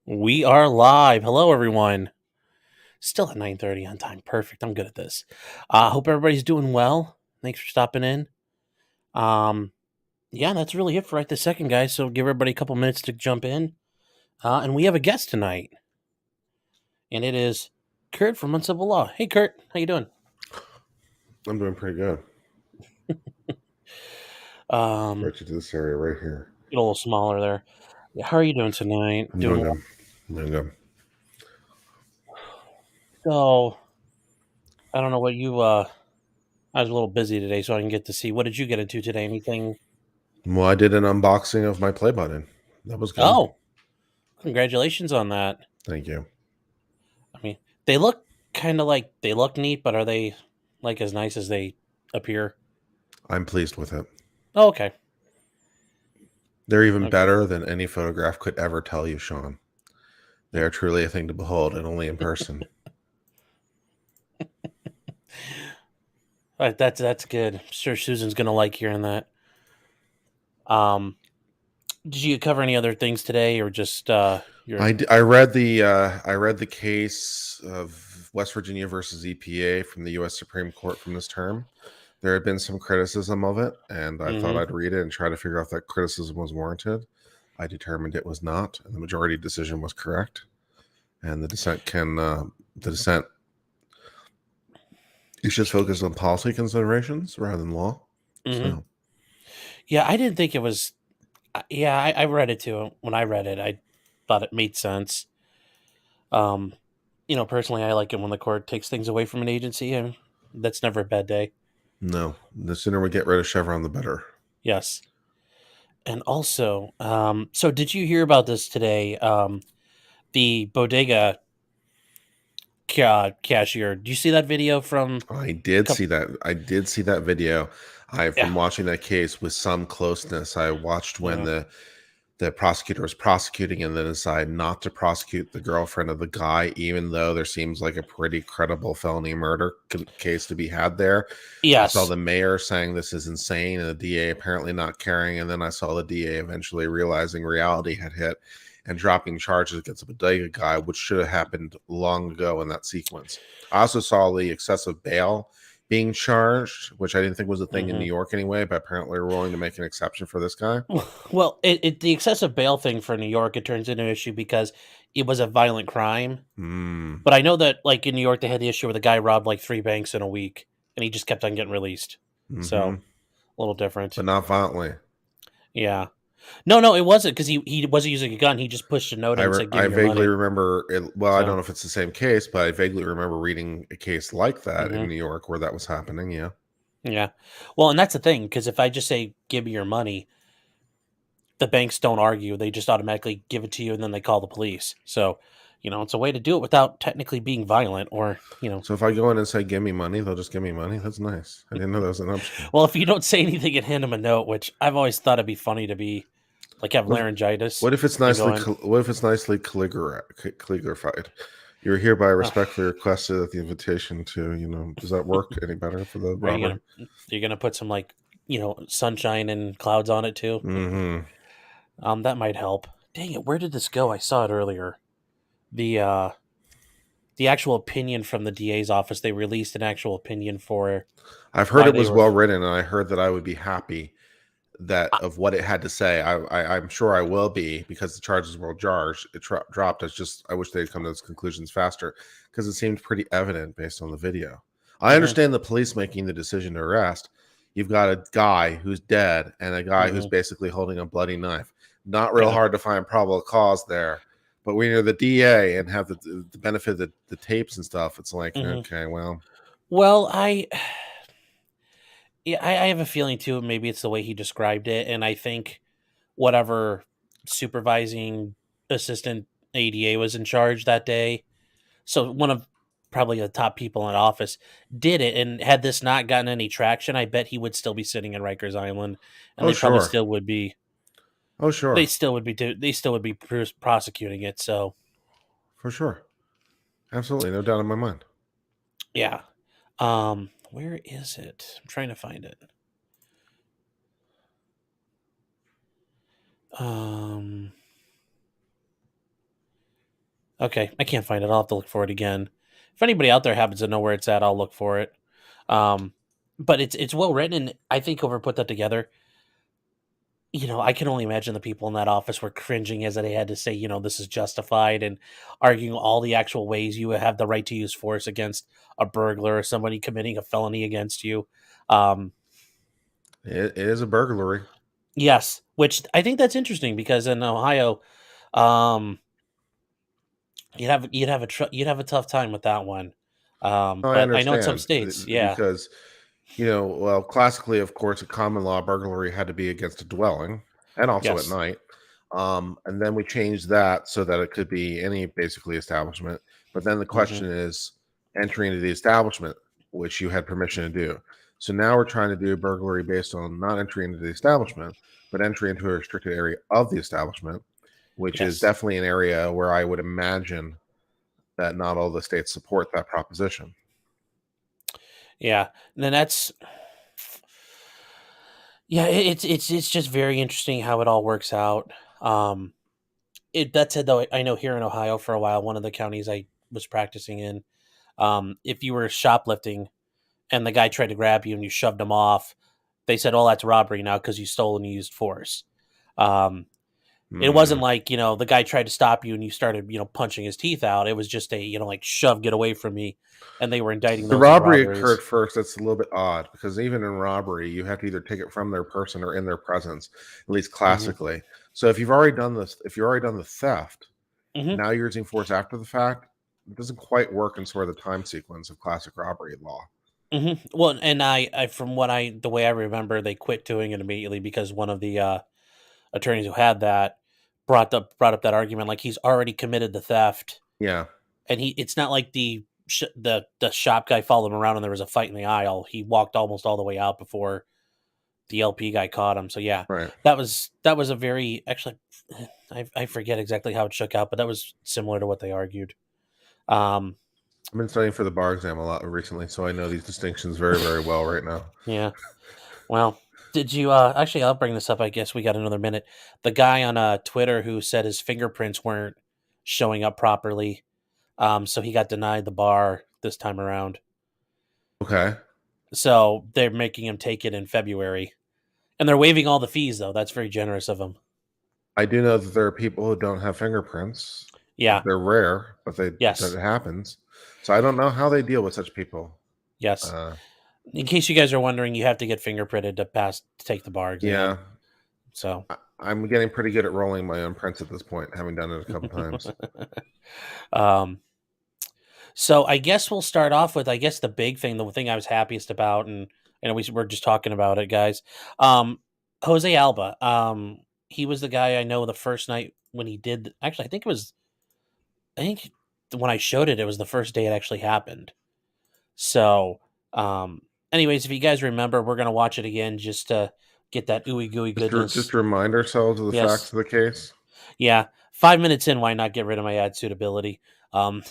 We are live. Hello, everyone. Still at 9:30 on time. Perfect. I'm good at this. Hope everybody's doing well. Thanks for stopping in. Um, yeah, that's really it for right this second, guys. So give everybody a couple minutes to jump in. And we have a guest tonight, and it is Kurt from Untittled Law. Hey, Kurt, how you doing? I'm doing pretty good. Um, Right to this area right here. get a little smaller there. Yeah, how are you doing tonight? I'm Doing doing well. good. I'm doing good. So I don't know what you. I was a little busy today, so I didn't get to see. What did you get into today? Anything? Well, I did an unboxing of my play button. That was good. Oh, congratulations on that. Thank you. I mean, they look kind of like they look neat, but are they like as nice as they appear? I'm pleased with it. Oh, okay. They're even Okay. better than any photograph could ever tell you, Sean. They are truly a thing to behold and only in person. That's good. I'm sure Susan's gonna like hearing that. Um, did you cover any other things today, or just your? I read the case of West Virginia versus EPA from the U.S. Supreme Court from this term. There had been some criticism of it, and I thought Mm-hmm. I'd read it and try to figure out if that criticism was warranted. I determined it was not, and the majority decision was correct. And the dissent is just focused on policy considerations rather than law. Mm-hmm. So Yeah, I didn't think it was. Yeah, I read it too. When I read it, I thought it made sense. Um, personally, I like it when the court takes things away from an agency, and that's never a bad day. no, the sooner we get rid of Chevron, the better. Yes. And also, so did you hear about this today? The bodega cashier. Do you see that video from? I did Coup see that. I did see that video. I've Yeah, been watching that case with some closeness. I watched when yeah, the prosecutor was prosecuting and then decided not to prosecute the girlfriend of the guy, even though there seems like a pretty credible felony murder case to be had there. I saw yes, the mayor saying this is insane and the DA apparently not caring. And then I saw the DA eventually realizing reality had hit and dropping charges against the bodega guy, which should have happened long ago in that sequence. I also saw the excessive bail being charged, which I didn't think was a thing in New hmm York anyway, but apparently we're willing to make an exception for this guy. Well, the excessive bail thing for New York it turns into an issue because it was a violent crime. Hmm. But I know that like in New York they had the issue where the guy robbed like three banks in a week and he just kept on getting released. So Mm-hmm. a little different. But not violently. Yeah. No, it wasn't because he wasn't using a gun. He just pushed a note in and said, "Give I me your vaguely money." remember it. Well, I don't So. know if it's the same case, but I vaguely remember reading a case like that in hmm New York where that was happening. Yeah. Yeah. Well, and that's the thing because if I just say, "Give me your money," the banks don't argue. They just automatically give it to you and then they call the police. So, it's a way to do it without technically being violent or. So if I go in and say, give me money, they'll just give me money. That's nice. I didn't know that was an option. Well, if you don't say anything and hand them a note, which I've always thought it'd be funny to be like have What if, laryngitis what if it's and go nicely, in. what if it's nicely calligraphied? You're hereby Oh, respectfully requested that the invitation to, does that work any better for the are you robbery? you're gonna put some like sunshine and clouds on it too? Mm-hmm. That might help. Dang it, where did this go? I saw it earlier. The uh the actual opinion from the DA's office. They released an actual opinion for I've heard why it they was were. well written, and I heard that I would be happy that Uh, of what it had to say. I'm sure I will be because the charges were charged. Dropped. I wish they'd come to those conclusions faster because it seemed pretty evident based on the video. I mhm, understand the police making the decision to arrest. You've got a guy who's dead and a guy who's mhm, basically holding a bloody knife. Not real yeah. hard to find probable cause there. But when you're the DA and have the benefit of the tapes and stuff, it's like, Mhm. okay, well, Well, I have a feeling too. Maybe it's the way he described it, and I think whatever supervising assistant ADA was in charge that day. So one of probably the top people in office did it, and had this not gotten any traction, I bet he would still be sitting in Rikers Island, and oh, they probably sure. still would be. Oh, They sure. still would be. They still would be prosecuting it. So For sure. Absolutely. No doubt in my mind. yeah. Where is it? I'm trying to find it. Um, Okay, I can't find it. I'll have to look for it again. If anybody out there happens to know where it's at, I'll look for it. Um, but it's well written, and I think whoever put that together, I can only imagine the people in that office were cringing as they had to say, this is justified, and arguing all the actual ways you have the right to use force against a burglar or somebody committing a felony against you. Um, It is a burglary. yes, which I think that's interesting because in Ohio, um, you'd have a tough time with that one. I But I know in some understand states, yeah, because, well, classically, of course, a common law burglary had to be against a dwelling and also at yes, night. And then we changed that so that it could be any basically establishment. But then the hmm question is entry into the establishment, which you had permission to do. So now we're trying to do burglary based on not entry into the establishment, but entry into a restricted area of the establishment, which is yes, definitely an area where I would imagine that not all the states support that proposition. yeah. And then that's yeah, it's just very interesting how it all works out. Um, that said, though, I know here in Ohio for a while, one of the counties I was practicing in, if you were shoplifting and the guy tried to grab you and you shoved him off, they said, "Oh, that's robbery now because you stole and you used force." Um, it wasn't Hmm. like the guy tried to stop you and you started punching his teeth out. It was just a like shove, get away from me, and they were indicting The those as robbery occurred robberies. first. That's a little bit odd because even in robbery, you have to either take it from their person or in their presence, at least hmm classically. So if you've already done this, if you've already done the theft, hmm now you're using force after the fact. It doesn't quite work in sort of the time sequence of classic robbery law. Well, and I from the way I remember, they quit doing it immediately because one of the attorneys who had that brought up that argument, like he's already committed the theft, Yeah, and it's not like the shop guy followed him around and there was a fight in the aisle. He walked almost all the way out before the LP guy caught him. So yeah, right. that was a very actually I forget exactly how it shook out, but that was similar to what they argued. Um, I've been studying for the bar exam a lot recently, so I know these distinctions very, very well right now. yeah. Well, did you actually I'll bring this up, I guess we got another minute. The guy on Twitter who said his fingerprints weren't showing up properly. So he got denied the bar this time around. Okay. So they're making him take it in February. And they're waiving all the fees though. That's very generous of them. I do know that there are people who don't have fingerprints. Yeah. They're rare, but that Yes. it happens. So I don't know how they deal with such people. Yes. Uh, In case you guys are wondering, you have to get fingerprinted to take the bar yeah, exam. So I'm getting pretty good at rolling my own prints at this point, having done it a couple times. um so I guess we'll start off with the big thing, the thing I was happiest about, and I know we were just talking about it, guys. Um Jose Alba. He was the guy I know the first night when he did actually I think when I showed it, it was the first day it actually happened. So, anyways, if you guys remember, we're gonna watch it again just to get that ooey gooey Just goodness. to remind ourselves of the facts Yes, of the case. yeah. 5 minutes in, why not get rid of my ad suitability? Um,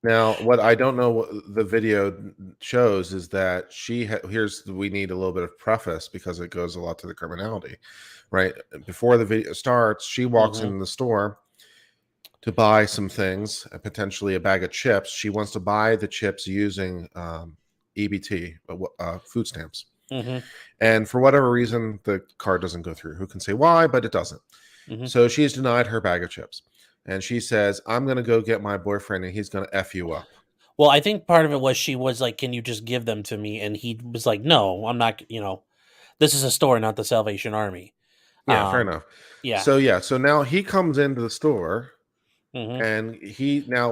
Now, what I don't know what the video shows is that here's we need a little bit of preface because it goes a lot to the criminality, right? Before the video starts, she walks mhm, into the store to buy some things, potentially a bag of chips. She wants to buy the chips using EBT, food stamps. mhm, And for whatever reason, the card doesn't go through. Who can say why, but it doesn't. mhm. So she's denied her bag of chips. And she says, I'm going to go get my boyfriend and he's going to F you up. Well, I think part of it was she was like, "Can you just give them to me?" And he was like, "No, I'm not. This is a store, not the Salvation Army." Yeah, fair Um, enough. yeah. So now he comes into the store Mhm, and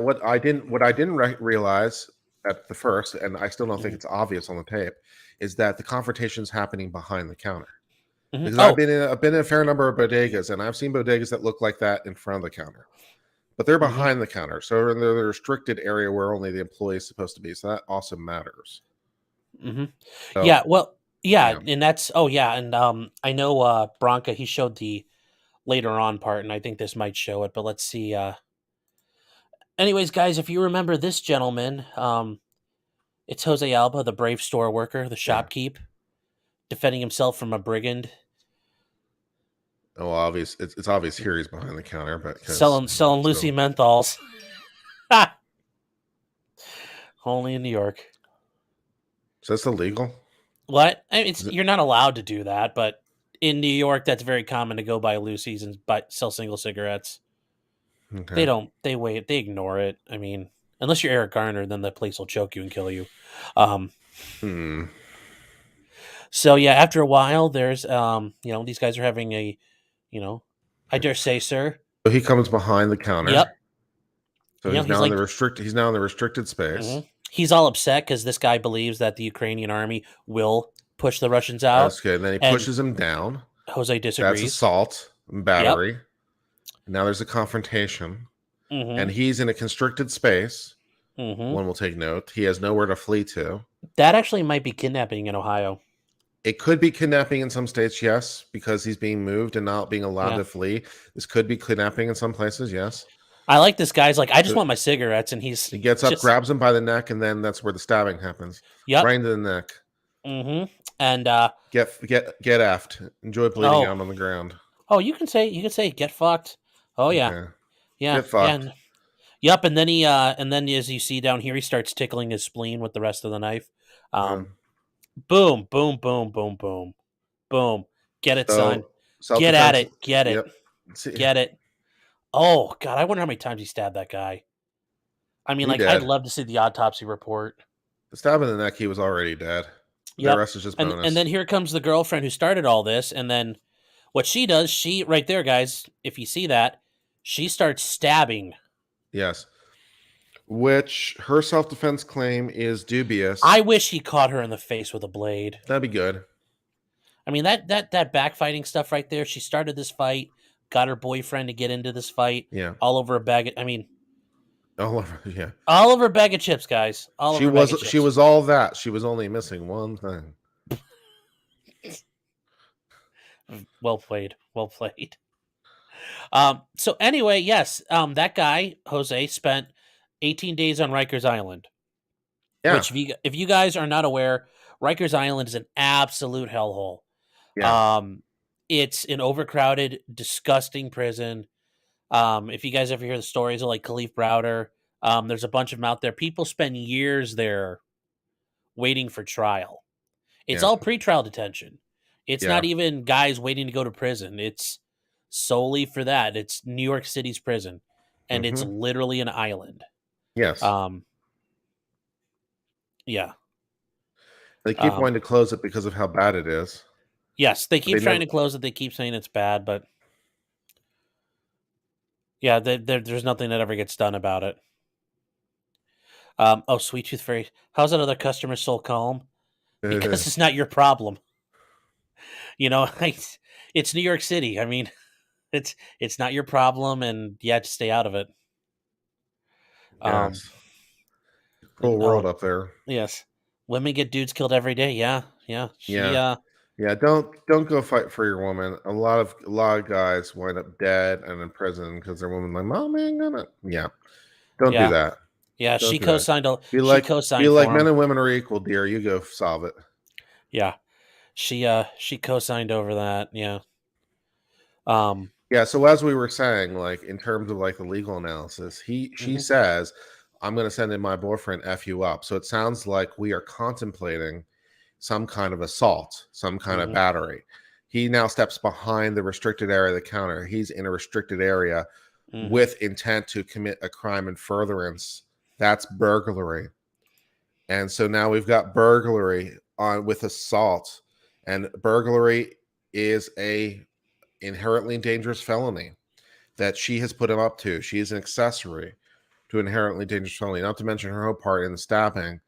what I didn't realize at the first, and I still don't think mhm, it's obvious on the tape, is that the confrontation is happening behind the counter. mhm. Because Oh, I've been in a fair number of bodegas, and I've seen bodegas that look like that in front of the counter, but they're mhm, behind the counter, so they're in the restricted area where only the employee is supposed to be. So that also matters. mhm. So Yeah. Well, yeah, yeah, and that's yeah, and I know Bronca. He showed the later on part, and I think this might show it. But let's see. Anyways, guys, if you remember this gentleman, it's Jose Alba, the brave store worker, the yeah. shopkeep, defending himself from a brigand. Oh, obvious. It's obvious here he's behind the counter, but selling Lucy menthols. Only in New York. Is this illegal? What? I mean, you're not allowed to do that, but in New York, that's very common to go buy Lucy's and sell single cigarettes. Okay. They don't. They wait. They ignore it. I mean, unless you're Eric Garner, then the police will choke you and kill you. So yeah, after a while, there's these guys are having a, I dare say, sir. So he comes behind the counter. Yep. So he's now in the restricted. He's now in the restricted space. Mm-hmm. He's all upset because this guy believes that the Ukrainian army will push the Russians out. That's good. And then he pushes him down. Jose disagrees. That's assault and battery. Yep. Now there's a confrontation, and he's in a constricted space. One will take note. He has nowhere to flee to. That actually might be kidnapping in Ohio. It could be kidnapping in some states, yes, because he's being moved and not being allowed to flee. This could be kidnapping in some places, yes. I like this guy's like, I just want my cigarettes, and he gets up, grabs him by the neck, and then that's where the stabbing happens. Yep. Right into the neck. And get effed. Enjoy bleeding out on the ground. Oh, you can say get fucked. Oh yeah. Okay. Yeah. Get fucked. Yep, and then he and then as you see down here, he starts tickling his spleen with the rest of the knife. Boom, boom, boom, boom, boom, boom. Get it, son. Get at it. Get it. Yep. Get it. Oh God, I wonder how many times he stabbed that guy. I mean, I'd love to see the autopsy report. The stab in the neck, he was already dead. Yep. The rest is just bonus. And then here comes the girlfriend who started all this, and then what she does, she right there, guys. If you see that, she starts stabbing. Yes. Which her self-defense claim is dubious. I wish he caught her in the face with a blade. That'd be good. I mean, that backfighting stuff right there. She started this fight, got her boyfriend to get into this fight. Yeah. All over a bag of, I mean, all over, yeah. All over a bag of chips, guys. She was all that. She was only missing one thing. Well played. Well played. So anyway, yes, that guy, Jose, spent 18 days on Rikers Island. Yeah. Which, if you guys are not aware, Rikers Island is an absolute hellhole. Yeah. It's an overcrowded, disgusting prison. If you guys ever hear the stories of like Khalif Browder, there's a bunch of them out there. People spend years there waiting for trial. It's all pretrial detention. It's not even guys waiting to go to prison. It's solely for that. It's New York City's prison, and it's literally an island. Yes. Yeah. They keep wanting to close it because of how bad it is. Yes, they keep trying to close it. They keep saying it's bad, but yeah, there's nothing that ever gets done about it. Oh, Sweet Tooth Fairy, how's that other customer so calm? Because it's not your problem. You know, it's New York City. I mean, it's not your problem, and you have to stay out of it. Yes. Cool world up there. Yes, women get dudes killed every day. Yeah. Yeah, don't go fight for your woman. A lot of guys wind up dead and in prison because their woman's like, "Mom ain't gonna." Yeah, don't do that. Yeah, she co-signed. Be like men and women are equal, dear. You go solve it. Yeah, she co-signed over that. Yeah. Yeah. So as we were saying, like in terms of like the legal analysis, she says, "I'm going to send in my boyfriend f you up." So it sounds like we are contemplating some kind of assault, some kind of battery. He now steps behind the restricted area of the counter. He's in a restricted area with intent to commit a crime in furtherance. That's burglary. And so now we've got burglary on with assault, and burglary is a inherently dangerous felony that she has put him up to. She is an accessory to an inherently dangerous felony, not to mention her own part in the stabbing.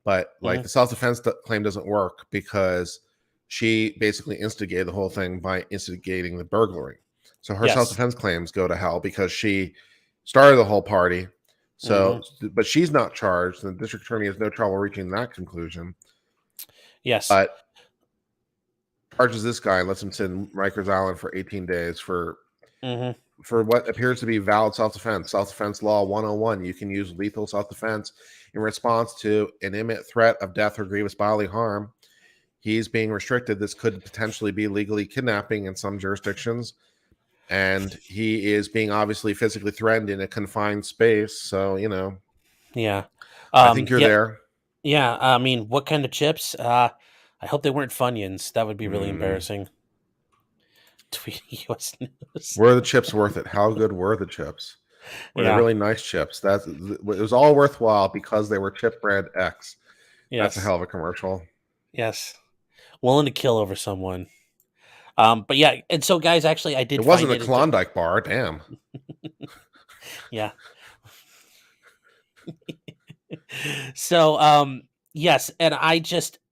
But like the self-defense claim doesn't work because she basically instigated the whole thing by instigating the burglary. So her self-defense claims go to hell because she started the whole party. So, but she's not charged. The district attorney has no trouble reaching that conclusion. Yes. But charges this guy and lets him sit in Rikers Island for 18 days for what appears to be valid self-defense. Self-defense law 101. You can use lethal self-defense in response to an imminent threat of death or grievous bodily harm. He's being restricted. This could potentially be legally kidnapping in some jurisdictions. and he is being obviously physically threatened in a confined space. So, Yeah. I think you're Yeah. there. Yeah. I mean, what kind of chips? I hope they weren't Funyuns. That would be really Mm. embarrassing. Tweet US News. Were the chips worth it? How good were the chips? Were they Yeah. really nice chips? It was all worthwhile because they were chip brand X. That's a Yes. hell of a commercial. Yes. Willing to kill over someone. But yeah, and so guys, actually, I It did find wasn't a it. Klondike bar. Damn. Yeah. So, yes, and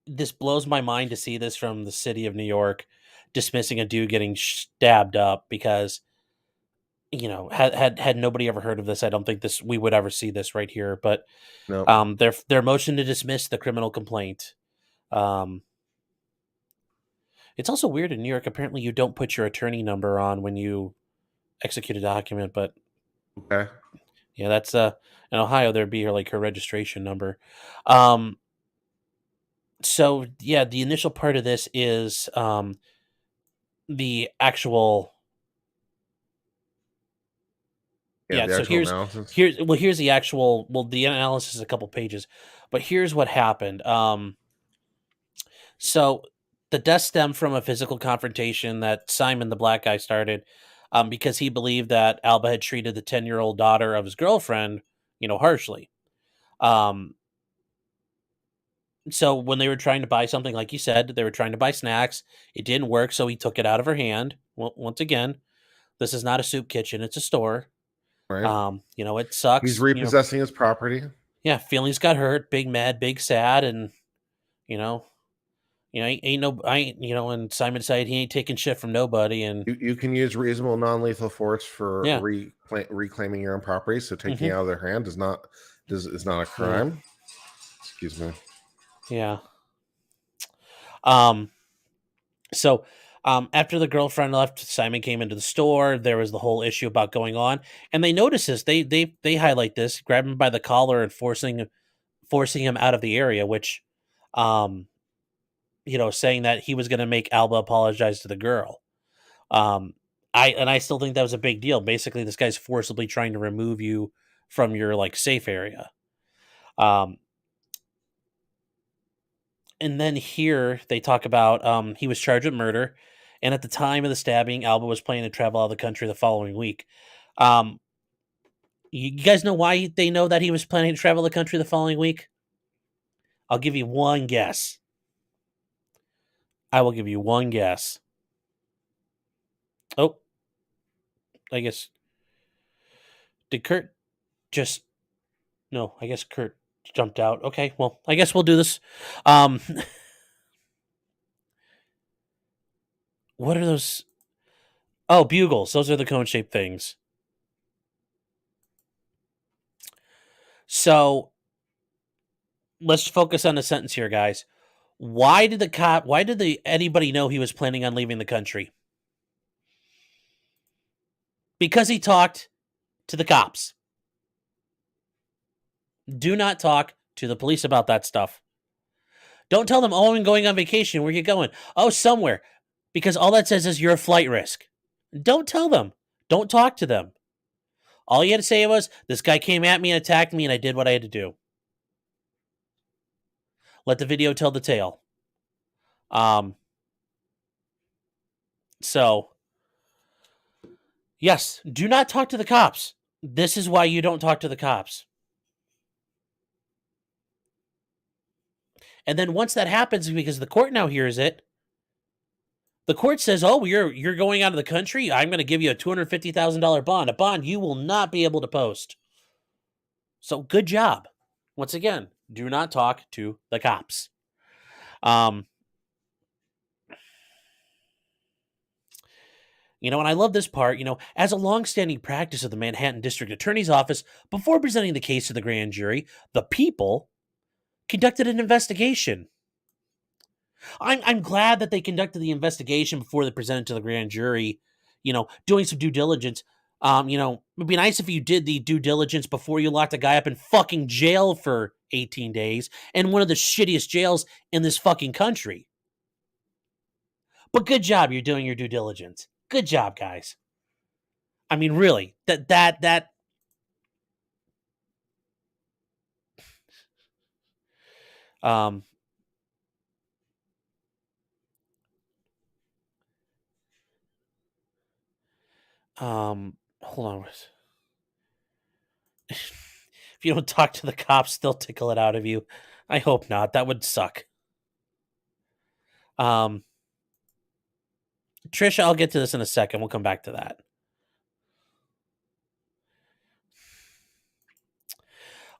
this blows my mind to see this from the city of New York dismissing a dude getting stabbed up because had nobody ever heard of this, I don't think we would ever see this right here. But Nope. their motion to dismiss the criminal complaint. Um, it's also weird in New York. Apparently, you don't put your attorney number on when you execute a document, but Okay. yeah, that's in Ohio there'd be her registration number. Um, so yeah, the initial part of this is the actual Yeah, yeah. the So actual analysis. here's the actual the analysis is a couple pages, but here's what happened. So the death stemmed from a physical confrontation that Simon, the black guy, started because he believed that Alba had treated the 10-year-old daughter of his girlfriend, harshly. Um, so when they were trying to buy something, like you said, they were trying to buy snacks. It didn't work, so he took it out of her hand. Well, once again, this is not a soup kitchen; it's a store. Right. It He's sucks. repossessing his property. Yeah, feelings got hurt, big mad, big sad, and you know, ain't no, I ain't, and Simon said he ain't taking shit from nobody, and You can use reasonable non-lethal force for yeah, reclaiming your own property. So taking hmm it out of their hand is not a yeah, crime. Excuse me. yeah. Um, so, after the girlfriend left, Simon came into the store. There was the whole issue about going on, and they notice this. They highlight this, grab him by the collar and forcing him out of the area, which, um, saying that he was going to make Alba apologize to the girl. Um, I still think that was a big deal. Basically, this guy's forcibly trying to remove you from your safe area. Um, and then here they talk about he was charged with murder, and at the time of the stabbing, Alba was planning to travel out of the country the following week. Um, you guys know why they know that he was planning to travel the country the following week? I'll give you one guess. I will give you one guess. Oh, I guess did Kurt just no? I guess Kurt jumped out. Okay, well, I guess we'll do this. Um, what are those? Oh, bugles. Those are the cone shaped things. So let's focus on the sentence here, guys. Why did anybody know he was planning on leaving the country? Because he talked to the cops. Do not talk to the police about that stuff. Don't tell them, oh, I'm going on vacation. Where are you going? Oh, somewhere. Because all that says is you're a flight risk. Don't tell them. Don't talk to them. All you had to say was, this guy came at me and attacked me, and I did what I had to do. Let the video tell the tale. So, yes, do not talk to the cops. This is why you don't talk to the cops. And then once that happens, because the court now hears it, the court says, "Oh, you're going out of the country. I'm going to give you a $250,000 bond, a bond you will not be able to post." So, good job. Once again, do not talk to the cops. And I love this part. As a longstanding practice of the Manhattan District Attorney's Office, before presenting the case to the grand jury, the people conducted an investigation. I'm glad that they conducted the investigation before they presented to the grand jury, doing some due diligence. It'd be nice if you did the due diligence before you locked a guy up in fucking jail for 18 days in one of the shittiest jails in this fucking country. But good job, you're doing your due diligence. Good job, guys. I mean, really, that um hold on. If you don't talk to the cops, they'll tickle it out of you. I hope not. That would suck. Um, Trisha, I'll get to this in a second. We'll come back to that.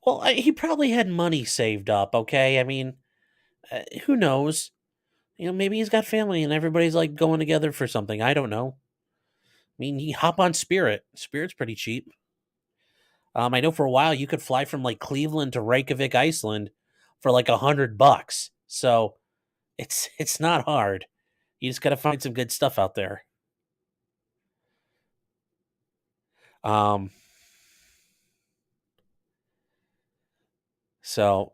Well, he probably had money saved up. Okay, I mean, who knows? Maybe he's got family and everybody's like going together for something. I don't know. I mean, he hop on Spirit. Spirit's pretty cheap. I know for a while you could fly from like Cleveland to Reykjavik, Iceland, for like $100. So it's not hard. You just got to find some good stuff out there. Um, so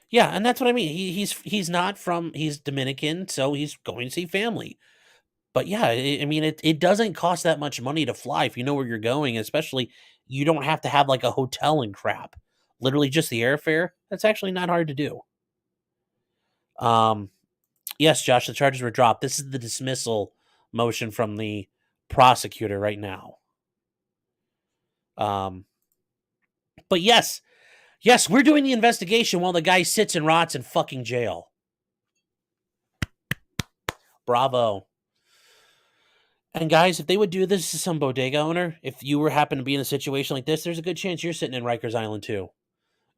yeah, and that's what I mean. He's not from he's Dominican, so he's going to see family. But yeah, I mean it doesn't cost that much money to fly if you know where you're going, especially you don't have to have like a hotel and crap. Literally just the airfare. That's actually not hard to do. Um yes, Josh, the charges were dropped. This is the dismissal motion from the prosecutor right now. Um but yes, we're doing the investigation while the guy sits and rots in fucking jail. Bravo. And guys, if they would do this to some bodega owner, if you were happen to be in a situation like this, there's a good chance you're sitting in Rikers Island too,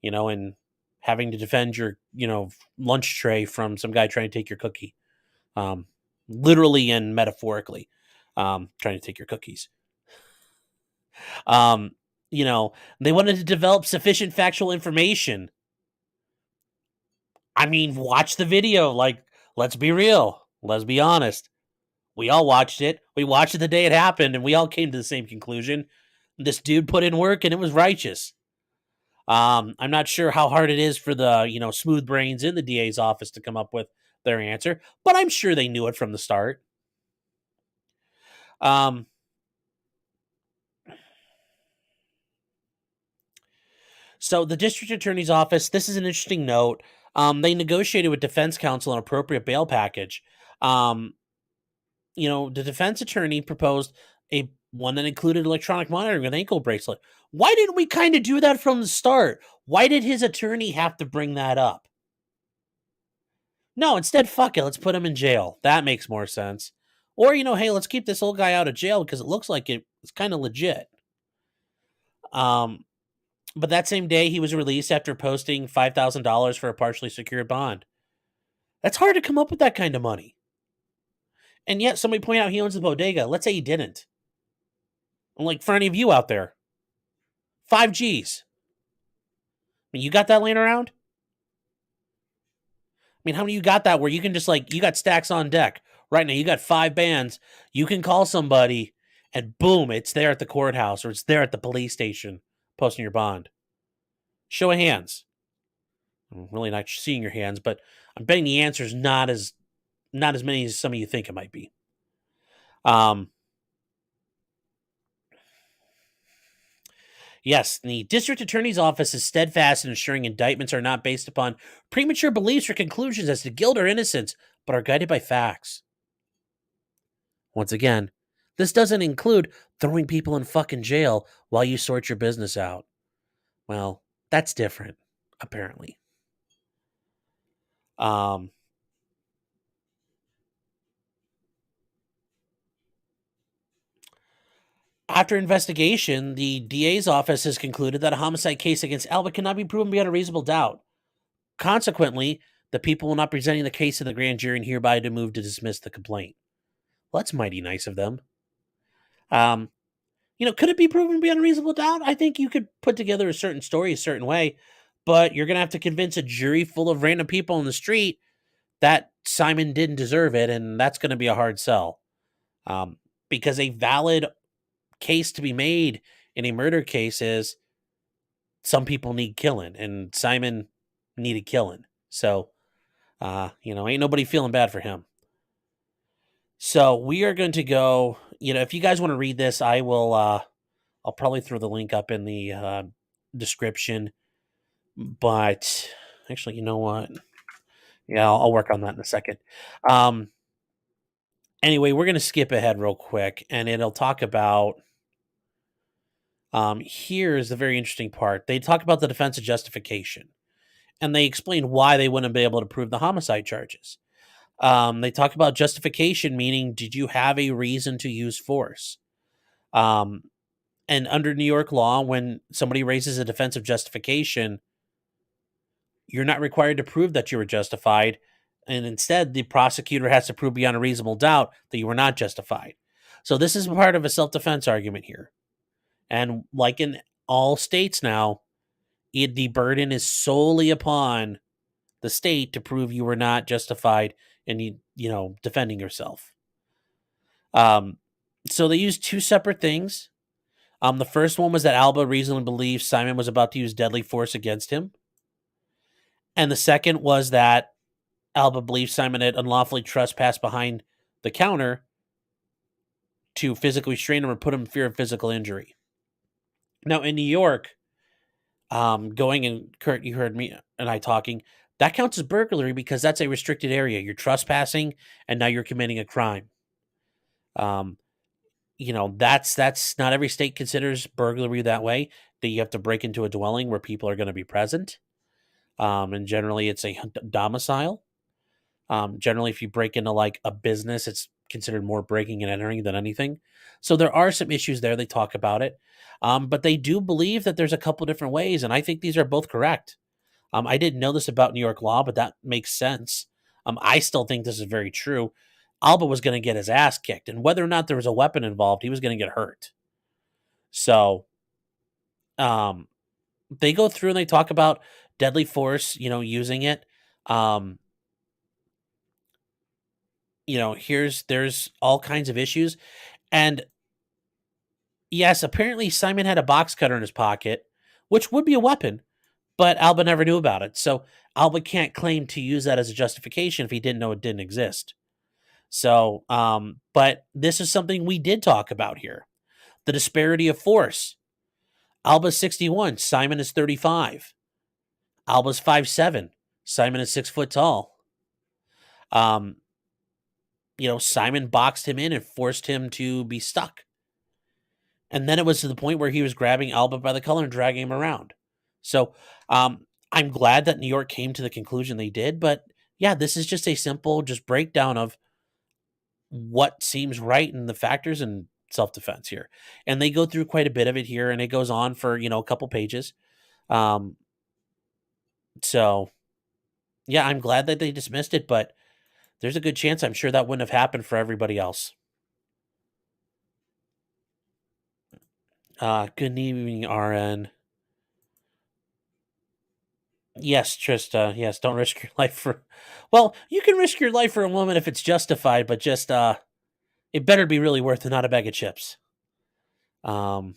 and having to defend your, lunch tray from some guy trying to take your cookie, um, literally and metaphorically, trying to take your cookies. Um, they wanted to develop sufficient factual information. I mean, watch the video. Like, let's be real. Let's be honest. We all watched it. We watched it the day it happened, and we all came to the same conclusion. This dude put in work, and it was righteous. I'm not sure how hard it is for the smooth brains in the DA's office to come up with their answer, but I'm sure they knew it from the start. So the district attorney's office. This is an interesting note. They negotiated with defense counsel an appropriate bail package. The defense attorney proposed a one that included electronic monitoring with ankle bracelet. Why didn't we kind of do that from the start? Why did his attorney have to bring that up? No, instead, fuck it. Let's put him in jail. That makes more sense. Or, hey, let's keep this old guy out of jail because it looks like it's kind of legit. But that same day, he was released after posting $5,000 for a partially secured bond. That's hard to come up with that kind of money. And yet, somebody pointed out he owns the bodega. Let's say he didn't. I'm like, for any of you out there, 5 G's. I mean, you got that laying around? I mean, how many you got that where you can just you got stacks on deck? Right now, you got 5 bands. You can call somebody and boom, it's there at the courthouse or it's there at the police station posting your bond. Show of hands. I'm really not seeing your hands, but I'm betting the answer is not as many as some of you think it might be. Yes, the district attorney's office is steadfast in ensuring indictments are not based upon premature beliefs or conclusions as to guilt or innocence, but are guided by facts. Once again, this doesn't include throwing people in fucking jail while you sort your business out. Well, that's different, apparently. After investigation, the DA's office has concluded that a homicide case against Alba cannot be proven beyond a reasonable doubt. Consequently, the people will not be presenting the case to the grand jury and hereby to move to dismiss the complaint. Well, that's mighty nice of them. Could it be proven beyond a reasonable doubt? I think you could put together a certain story a certain way, but you're going to have to convince a jury full of random people in the street that Simon didn't deserve it, and that's going to be a hard sell. Because a valid case to be made in a murder case is some people need killing, and Simon needed killing. So, ain't nobody feeling bad for him. So we are going to go. If you guys want to read this, I will. I'll probably throw the link up in the description. But actually, you know what? Yeah, I'll work on that in a second. Um, anyway, we're going to skip ahead real quick, and it'll talk about. Here's the very interesting part. They talk about the defense of justification, and they explain why they wouldn't be able to prove the homicide charges. They talk about justification, meaning did you have a reason to use force? Um, and under New York law, when somebody raises a defense of justification, you're not required to prove that you were justified. And instead, the prosecutor has to prove beyond a reasonable doubt that you were not justified. So this is part of a self-defense argument here. And like in all states now, the burden is solely upon the state to prove you were not justified in defending yourself. Um, so they used two separate things. The first one was that Alba reasonably believed Simon was about to use deadly force against him. And the second was that Alba believed Simon had unlawfully trespassed behind the counter to physically restrain him or put him in fear of physical injury. Now, in New York, going and Kurt, you heard me and I talking, that counts as burglary because that's a restricted area. You're trespassing and now you're committing a crime. Um, that's not every state considers burglary that way, that you have to break into a dwelling where people are going to be present. And generally it's a domicile. Generally, if you break into like a business, it's considered more breaking and entering than anything. So there are some issues there. They talk about it. But they do believe that there's a couple different ways. And I think these are both correct. I didn't know this about New York law, but that makes sense. I still think this is very true. Alba was going to get his ass kicked, and whether or not there was a weapon involved, he was going to get hurt. So, um, they go through and they talk about deadly force, using it. Um, there's all kinds of issues. And yes, apparently Simon had a box cutter in his pocket, which would be a weapon, but Alba never knew about it. So Alba can't claim to use that as a justification if he didn't know it didn't exist. So, but this is something we did talk about here. The disparity of force. Alba's 61, Simon is 35. Alba's 5'7", Simon is 6 foot tall. Um, Simon boxed him in and forced him to be stuck. And then it was to the point where he was grabbing Alba by the collar and dragging him around. So I'm glad that New York came to the conclusion they did. But yeah, this is just a simple breakdown of what seems right in the factors in self-defense here. And they go through quite a bit of it here, and it goes on for, a couple pages. Um, so yeah, I'm glad that they dismissed it, but there's a good chance I'm sure that wouldn't have happened for everybody else. Good evening, RN. Yes, Trista. Yes, don't risk your life for. Well, you can risk your life for a woman if it's justified, but just it better be really worth it, not a bag of chips. Um,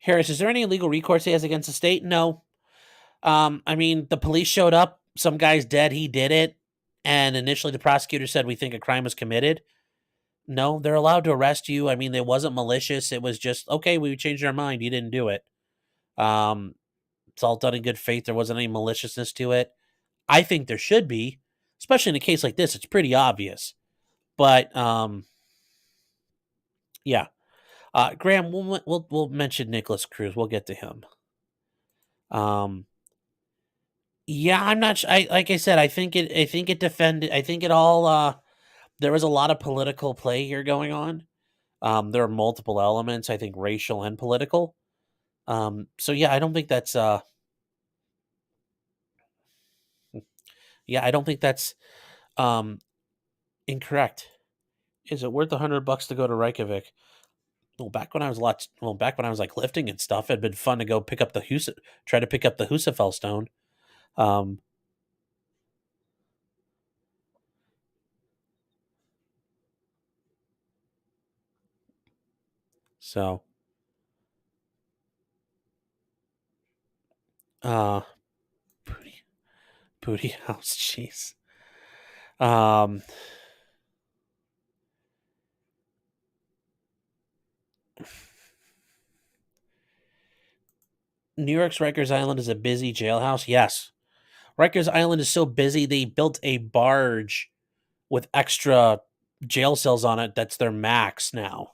Harris, is there any legal recourse he has against the state? No. I mean, the police showed up. Some guy's dead. He did it, and initially the prosecutor said we think a crime was committed. No, they're allowed to arrest you. I mean, it wasn't malicious. It was just okay. We changed our mind. You didn't do it. Um, it's all done in good faith. There wasn't any maliciousness to it. I think there should be, especially in a case like this. It's pretty obvious. But yeah, Graham, we'll mention Nicholas Cruz. We'll get to him. Yeah, I'm not. Like I said, I think it defended. I think it all. There was a lot of political play here going on. There are multiple elements. I think racial and political. So yeah, I don't think that's. Yeah, I don't think that's incorrect. Is it worth $100 to go to Reykjavik? Well, back when I was back when I was like lifting and stuff, it'd been fun to go pick up try to pick up the Husafell stone. Um, so, uh, booty, booty house, jeez. Um, New York's Rikers Island is a busy jailhouse. Yes. Rikers Island is so busy they built a barge with extra jail cells on it. That's their max now.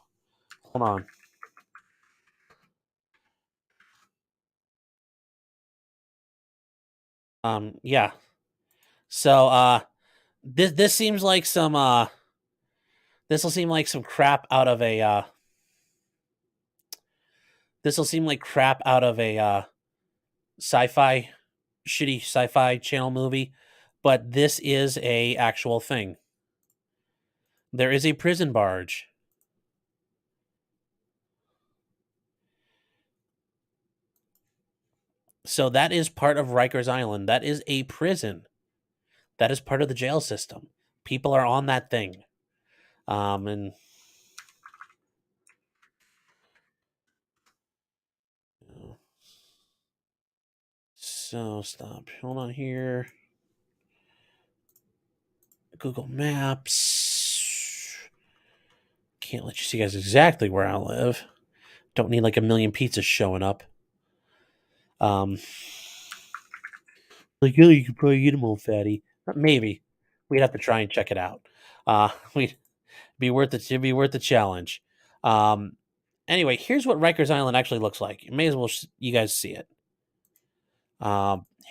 Hold on. Yeah. So this seems like some this will seem like some crap out of a this will seem like crap out of a sci-fi shitty sci-fi channel movie, but this is a actual thing. There is a prison barge. So that is part of Rikers Island. That is a prison. That is part of the jail system. People are on that thing. And so stop. Hold on here. Google Maps. Can't let you see guys exactly where I live. Don't need like a million pizzas showing up. Like, oh, you could probably eat them, old fatty. Maybe. We'd have to try and check it out. We'd be worth it. It'd be worth the challenge. Um, anyway, here's what Rikers Island actually looks like. May as well you guys see it.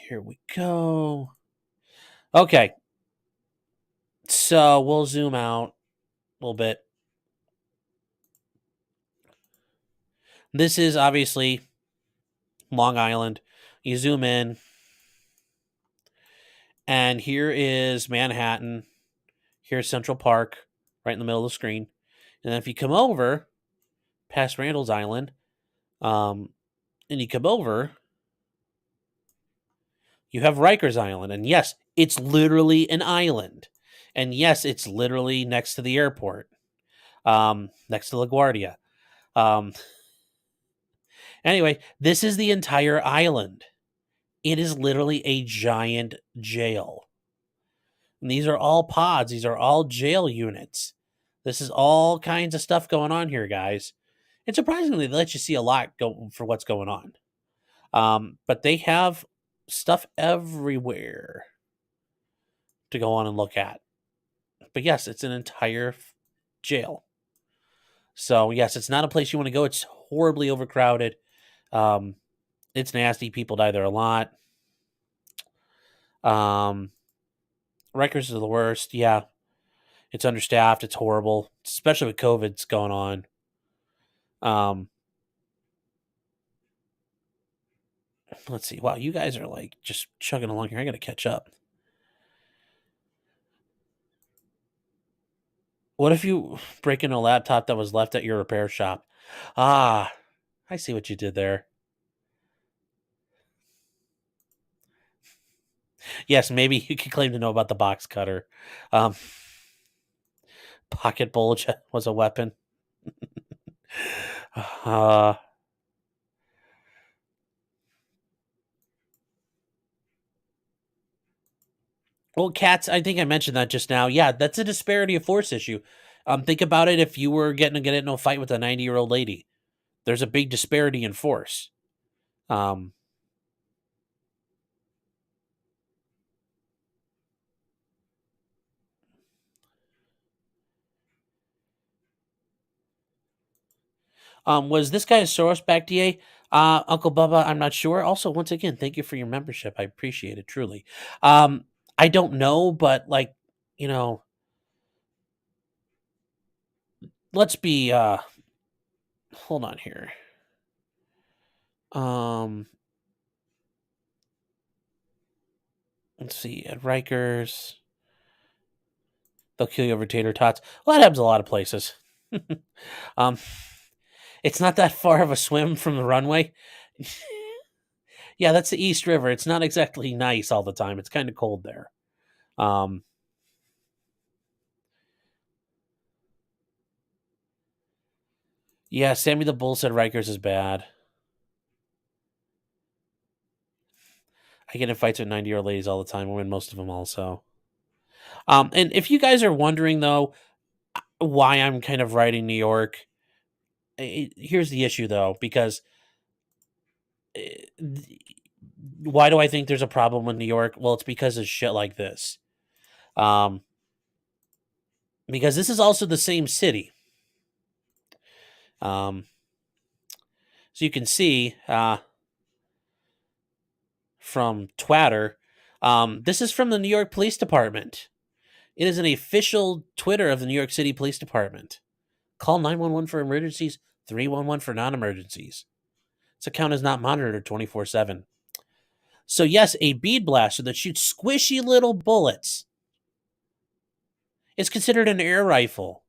Here we go. Okay, so we'll zoom out a little bit. This is obviously Long Island. You zoom in, and here is Manhattan. Here's Central Park, right in the middle of the screen. And then if you come over past Randall's Island, and you come over, you have Rikers Island. And yes, it's literally an island. And yes, it's literally next to the airport, next to LaGuardia. Anyway, this is the entire island. It is literally a giant jail. And these are all pods. These are all jail units. This is all kinds of stuff going on here, guys. And surprisingly, they let you see a lot go for what's going on. But they have stuff everywhere to go on and look at. But yes, it's an entire jail. So yes, it's not a place you want to go. It's horribly overcrowded. It's nasty. People die there a lot. Rikers is the worst. Yeah, it's understaffed. It's horrible, especially with COVID's going on. Let's see. Wow, you guys are like just chugging along here. I got to catch up. What if you break into a laptop that was left at your repair shop? Ah, I see what you did there. Yes, maybe you could claim to know about the box cutter. Um, Pocket bulge was a weapon. uh, well, cats, I think I mentioned that just now. Yeah, that's a disparity of force issue. Think about it if you were getting to get into a fight with a 90-year-old lady. There's a big disparity in force. Um, was this guy a Soros back DA? Uncle Bubba, I'm not sure. Also, once again, thank you for your membership. I appreciate it truly. I don't know, but like, you know, let's be hold on here. Um let's see, at Rikers. They'll kill you over tater tots. Well, that happens a lot of places. um it's not that far of a swim from the runway. Yeah, that's the East River. It's not exactly nice all the time. It's kind of cold there. Um Yeah, Sammy the Bull said Rikers is bad. I get in fights with 90-year-old ladies all the time. I win most of them also. And if you guys are wondering though why I'm kind of writing New York, here's the issue though, because eh, th- why do I think there's a problem with New York? Well, it's because of shit like this. Um, because this is also the same city. Um, so you can see from Twitter, this is from the New York Police Department. It is an official Twitter of the New York City Police Department. Call 911 for emergencies, 311 for non emergencies. This account is not monitored 24/7. So, yes, a bead blaster that shoots squishy little bullets is considered an air rifle.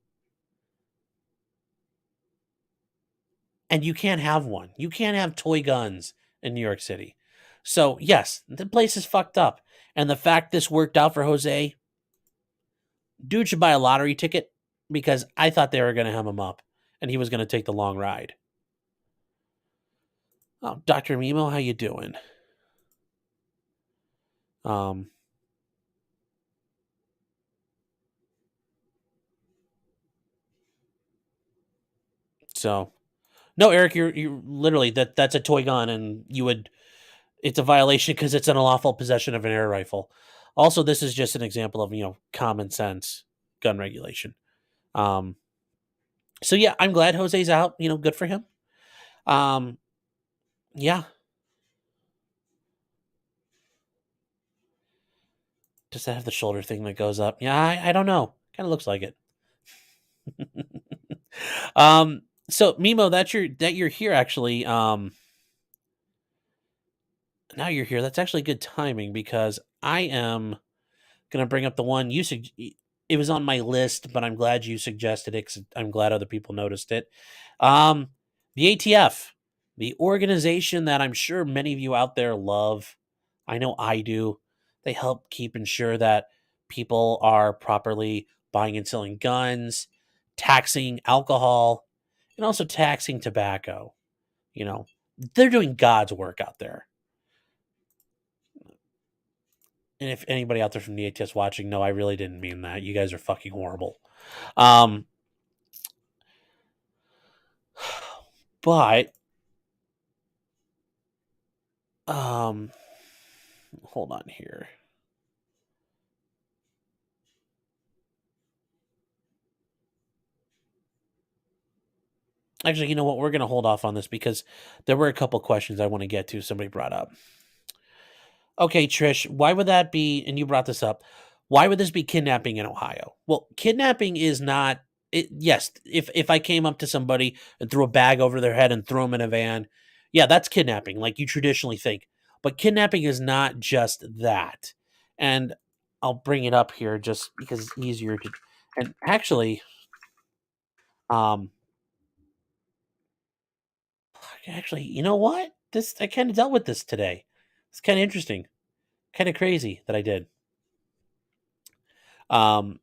And you can't have one. You can't have toy guns in New York City. So, yes, the place is fucked up. And the fact this worked out for Jose, dude should buy a lottery ticket because I thought they were going to hem him up and he was going to take the long ride. Oh, Dr. Mimo, how you doing? Um, so no, Eric, you're literally that's a toy gun, and it's a violation because it's an unlawful possession of an air rifle. Also, this is just an example of common sense gun regulation. Um, so yeah, I'm glad Jose's out. Good for him. Um, yeah, does that have the shoulder thing that goes up? Yeah, I don't know. Kind of looks like it. So Mimo, that you're here actually. Now you're here. That's actually good timing because I am gonna bring up the one it was on my list, but I'm glad you suggested it 'cause I'm glad other people noticed it. Um, the ATF, the organization that I'm sure many of you out there love. I know I do. They help keep ensure that people are properly buying and selling guns, taxing alcohol, and also taxing tobacco. You know, they're doing God's work out there. And if anybody out there from the ATS watching, no, I really didn't mean that. You guys are fucking horrible. Um, but um, hold on here. Actually, you know what? We're gonna hold off on this because there were a couple questions I want to get to. Somebody brought up. Okay, Trish, why would that be? And you brought this up. Why would this be kidnapping in Ohio? Well, kidnapping is not. Yes, if I came up to somebody and threw a bag over their head and threw them in a van, yeah, that's kidnapping, like you traditionally think. But kidnapping is not just that. And I'll bring it up here just because it's easier to. And um, actually, you know what? This I kind of dealt with this today. It's kind of interesting, kind of crazy that I did. Um,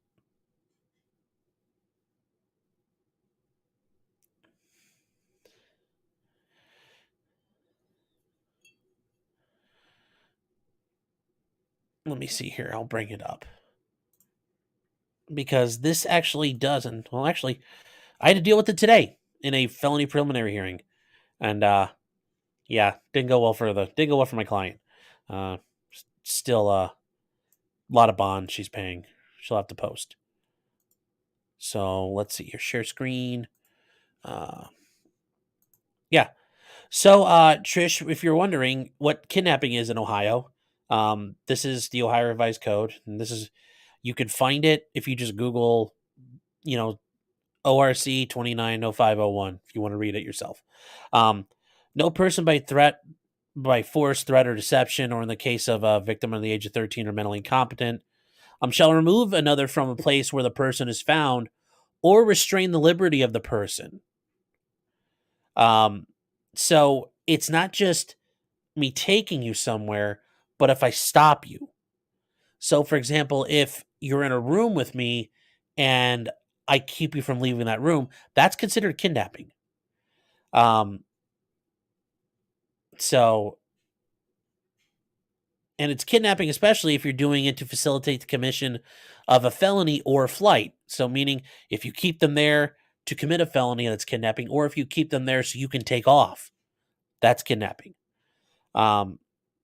Let me see here. I'll bring it up because this actually doesn't. Well, actually, I had to deal with it today in a felony preliminary hearing, and yeah, didn't go well for my client. Uh, Still a lot of bond she's paying. She'll have to post. So let's see here. Share screen. Uh, yeah. So Trish, if you're wondering what kidnapping is in Ohio, this is the Ohio Revised Code, and this is you could find it if you just Google, you know, ORC 290501 if you want to read it yourself. Um, no person by force, threat, or deception, or in the case of a victim under the age of 13 or mentally incompetent, shall remove another from a place where the person is found or restrain the liberty of the person. Um, so it's not just me taking you somewhere, but if I stop you. So, for example, if you're in a room with me and I keep you from leaving that room, that's considered kidnapping. Um, so, and it's kidnapping, especially if you're doing it to facilitate the commission of a felony or flight. So, meaning if you keep them there to commit a felony, that's kidnapping, or if you keep them there so you can take off, that's kidnapping. Um,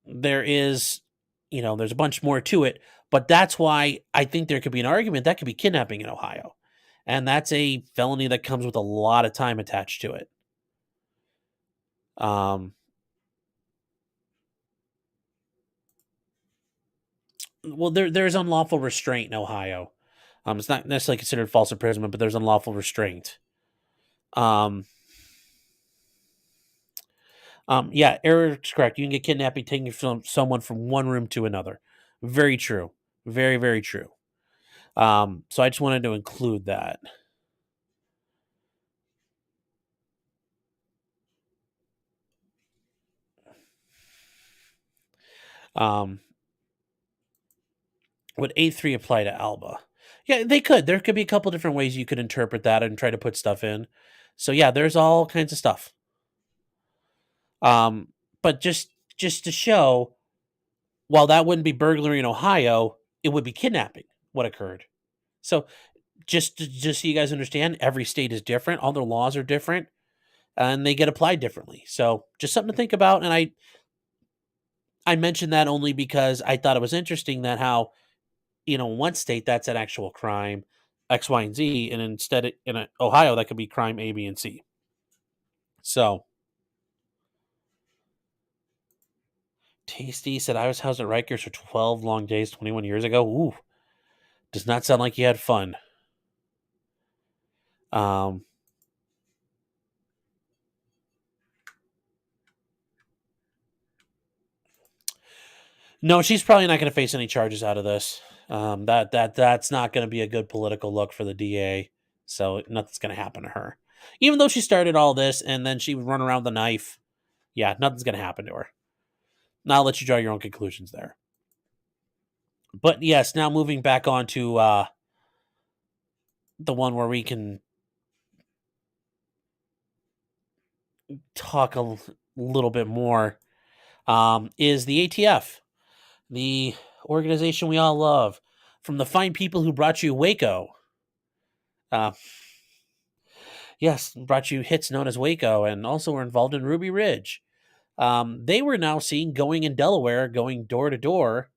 there is, there's a bunch more to it, but that's why I think there could be an argument that could be kidnapping in Ohio. And that's a felony that comes with a lot of time attached to it. Well, there's unlawful restraint in Ohio. It's not necessarily considered false imprisonment, but there's unlawful restraint. Yeah, Eric's correct. You can get kidnapping taking someone from one room to another. Very true. Very, very true. So I just wanted to include that. Would A3 apply to Alba? Yeah, they could. There could be a couple different ways you could interpret that and try to put stuff in. So yeah, there's all kinds of stuff. But just to show, while that wouldn't be burglary in Ohio, it would be kidnapping what occurred. So just so you guys understand, every state is different. All their laws are different, and they get applied differently. So just something to think about. And I mentioned that only because I thought it was interesting that how, in one state that's an actual crime, X, Y, and Z, and instead in Ohio that could be crime A, B, and C. So Tasty said I was housed at Rikers for 12 long days 21 years ago. Ooh, does not sound like you had fun. No, she's probably not going to face any charges out of this. That's not going to be a good political look for the DA. So nothing's going to happen to her. Even though she started all this and then she would run around with a knife. Yeah, nothing's going to happen to her. Now I'll let you draw your own conclusions there. But yes, now moving back on to the one where we can talk a little bit more is the ATF, the organization we all love, from the fine people who brought you Waco. Yes, brought you hits known as Waco, and also were involved in Ruby Ridge. They were now seen going in Delaware, going door to door,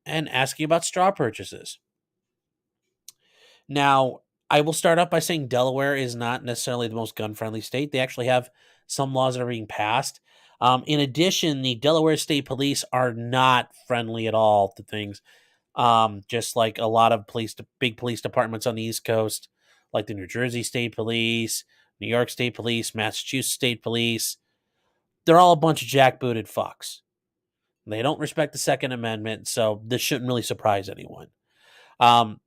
and asking about straw purchases. Now, I will start off by saying Delaware is not necessarily the most gun-friendly state. They actually have some laws that are being passed. In addition, the Delaware State Police are not friendly at all to things. Just like a lot of big police departments on the East Coast, like the New Jersey State Police, New York State Police, Massachusetts State Police. They're all a bunch of jackbooted fucks. They don't respect the Second Amendment, so this shouldn't really surprise anyone. But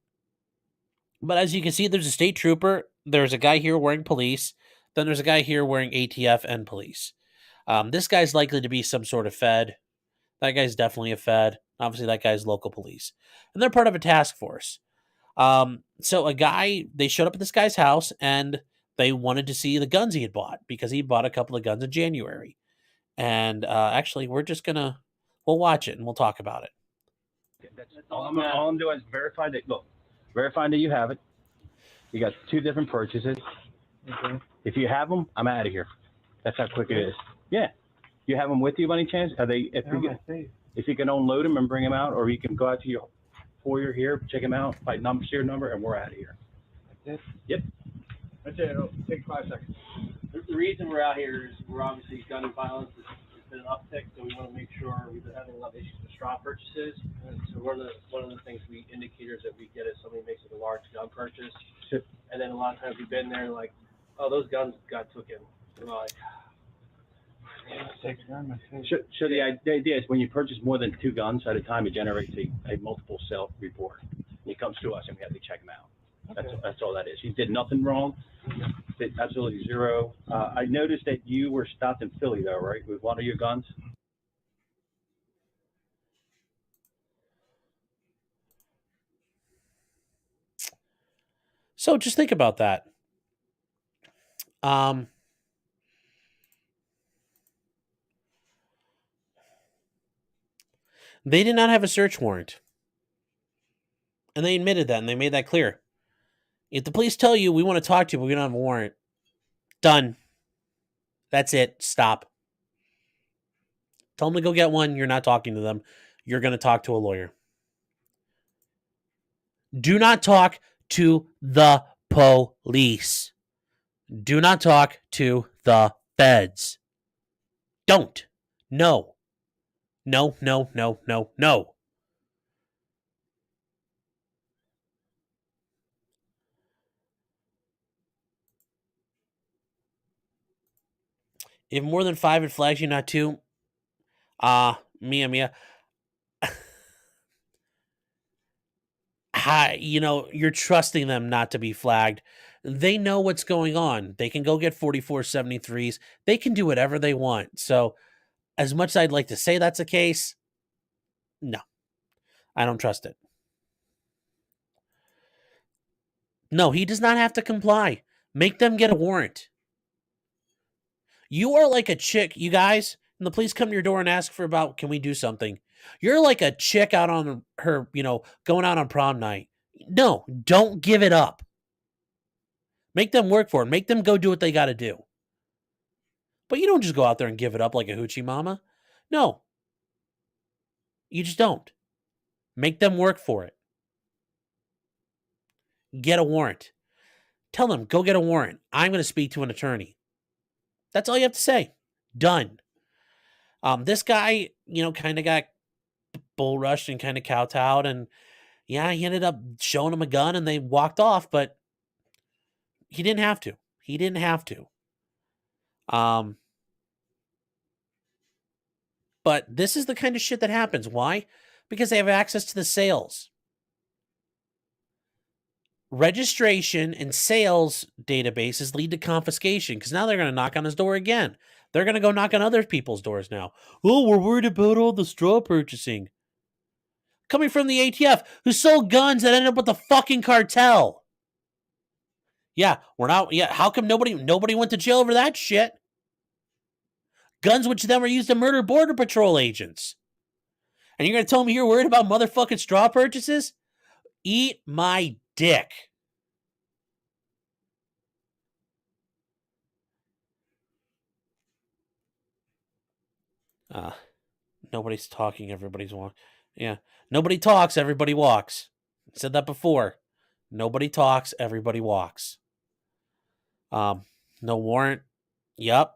as you can see, there's a state trooper. There's a guy here wearing police. Then there's a guy here wearing ATF and police. This guy's likely to be some sort of Fed. That guy's definitely a Fed. Obviously, that guy's local police. And they're part of a task force. So they showed up at this guy's house and they wanted to see the guns he had bought because he bought a couple of guns in January. And actually, we'll watch it and we'll talk about it. That's all I'm doing is verify that you have it. You got 2 different purchases. Okay. If you have them, I'm out of here. That's how quick it is. Yeah. You have them with you by any chance? Are they? If you can unload them and bring them out, or you can go out to your foyer here, check them out, fight serial number, and we're out of here. That's it? Yep. That's it. It'll take 5 seconds. The reason we're out here is we're obviously gun and violence has been an uptick, so we want to make sure we've been having a lot of issues with straw purchases. And so one of the things indicators that we get is somebody makes a large gun purchase, and then a lot of times we've been there like, oh, those guns got taken. And we're like, So the idea is when you purchase more than 2 guns at a time, it generates a multiple sale report. It comes to us and we have to check them out. Okay. That's all that is. You did nothing wrong. Did absolutely zero. I noticed that you were stopped in Philly though, right? With one of your guns. So just think about that. They did not have a search warrant. And they admitted that, and they made that clear. If the police tell you, we want to talk to you, but we don't have a warrant, done. That's it. Stop. Tell them to go get one. You're not talking to them. You're going to talk to a lawyer. Do not talk to the police. Do not talk to the feds. Don't. No. No, no, no, no, no. If more than 5, it flags you, not 2. Mia. Hi, you're trusting them not to be flagged. They know what's going on. They can go get 4473s. They can do whatever they want. So, as much as I'd like to say that's the case, no, I don't trust it. No, he does not have to comply. Make them get a warrant. You are like a chick, you guys, and the police come to your door and ask can we do something? You're like a chick out on her, going out on prom night. No, don't give it up. Make them work for it. Make them go do what they got to do. But you don't just go out there and give it up like a hoochie mama. No. You just don't. Make them work for it. Get a warrant. Tell them, go get a warrant. I'm going to speak to an attorney. That's all you have to say. Done. This guy, kind of got bull rushed and kind of kowtowed, and yeah, he ended up showing him a gun and they walked off, but he didn't have to. He didn't have to. But this is the kind of shit that happens. Why? Because they have access to the sales. Registration and sales databases lead to confiscation because now they're going to knock on his door again. They're going to go knock on other people's doors now. Oh, we're worried about all the straw purchasing. Coming from the ATF, who sold guns that ended up with the fucking cartel. Yeah, we're not. Yeah, how come nobody went to jail over that shit? Guns which then were used to murder Border Patrol agents. And you're going to tell me you're worried about motherfucking straw purchases? Eat my dick. Nobody's talking, everybody's walking. Yeah. Nobody talks, everybody walks. I said that before. Nobody talks, everybody walks. No warrant. Yep.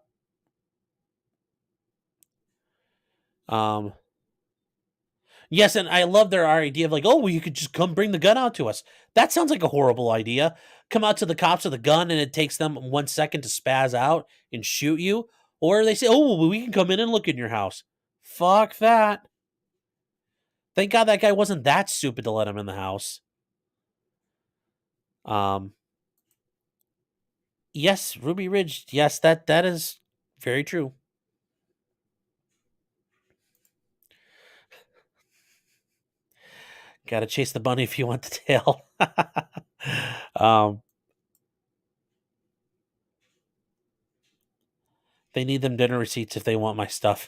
Yes, and I love their idea of like, oh, well, you could just come bring the gun out to us. That sounds like a horrible idea. Come out to the cops with a gun and it takes them 1 second to spaz out and shoot you. Or they say, oh, well, we can come in and look in your house. Fuck that. Thank God that guy wasn't that stupid to let him in the house. Yes, Ruby Ridge. Yes, that is very true. Gotta chase the bunny if you want the tail. They need them dinner receipts if they want my stuff.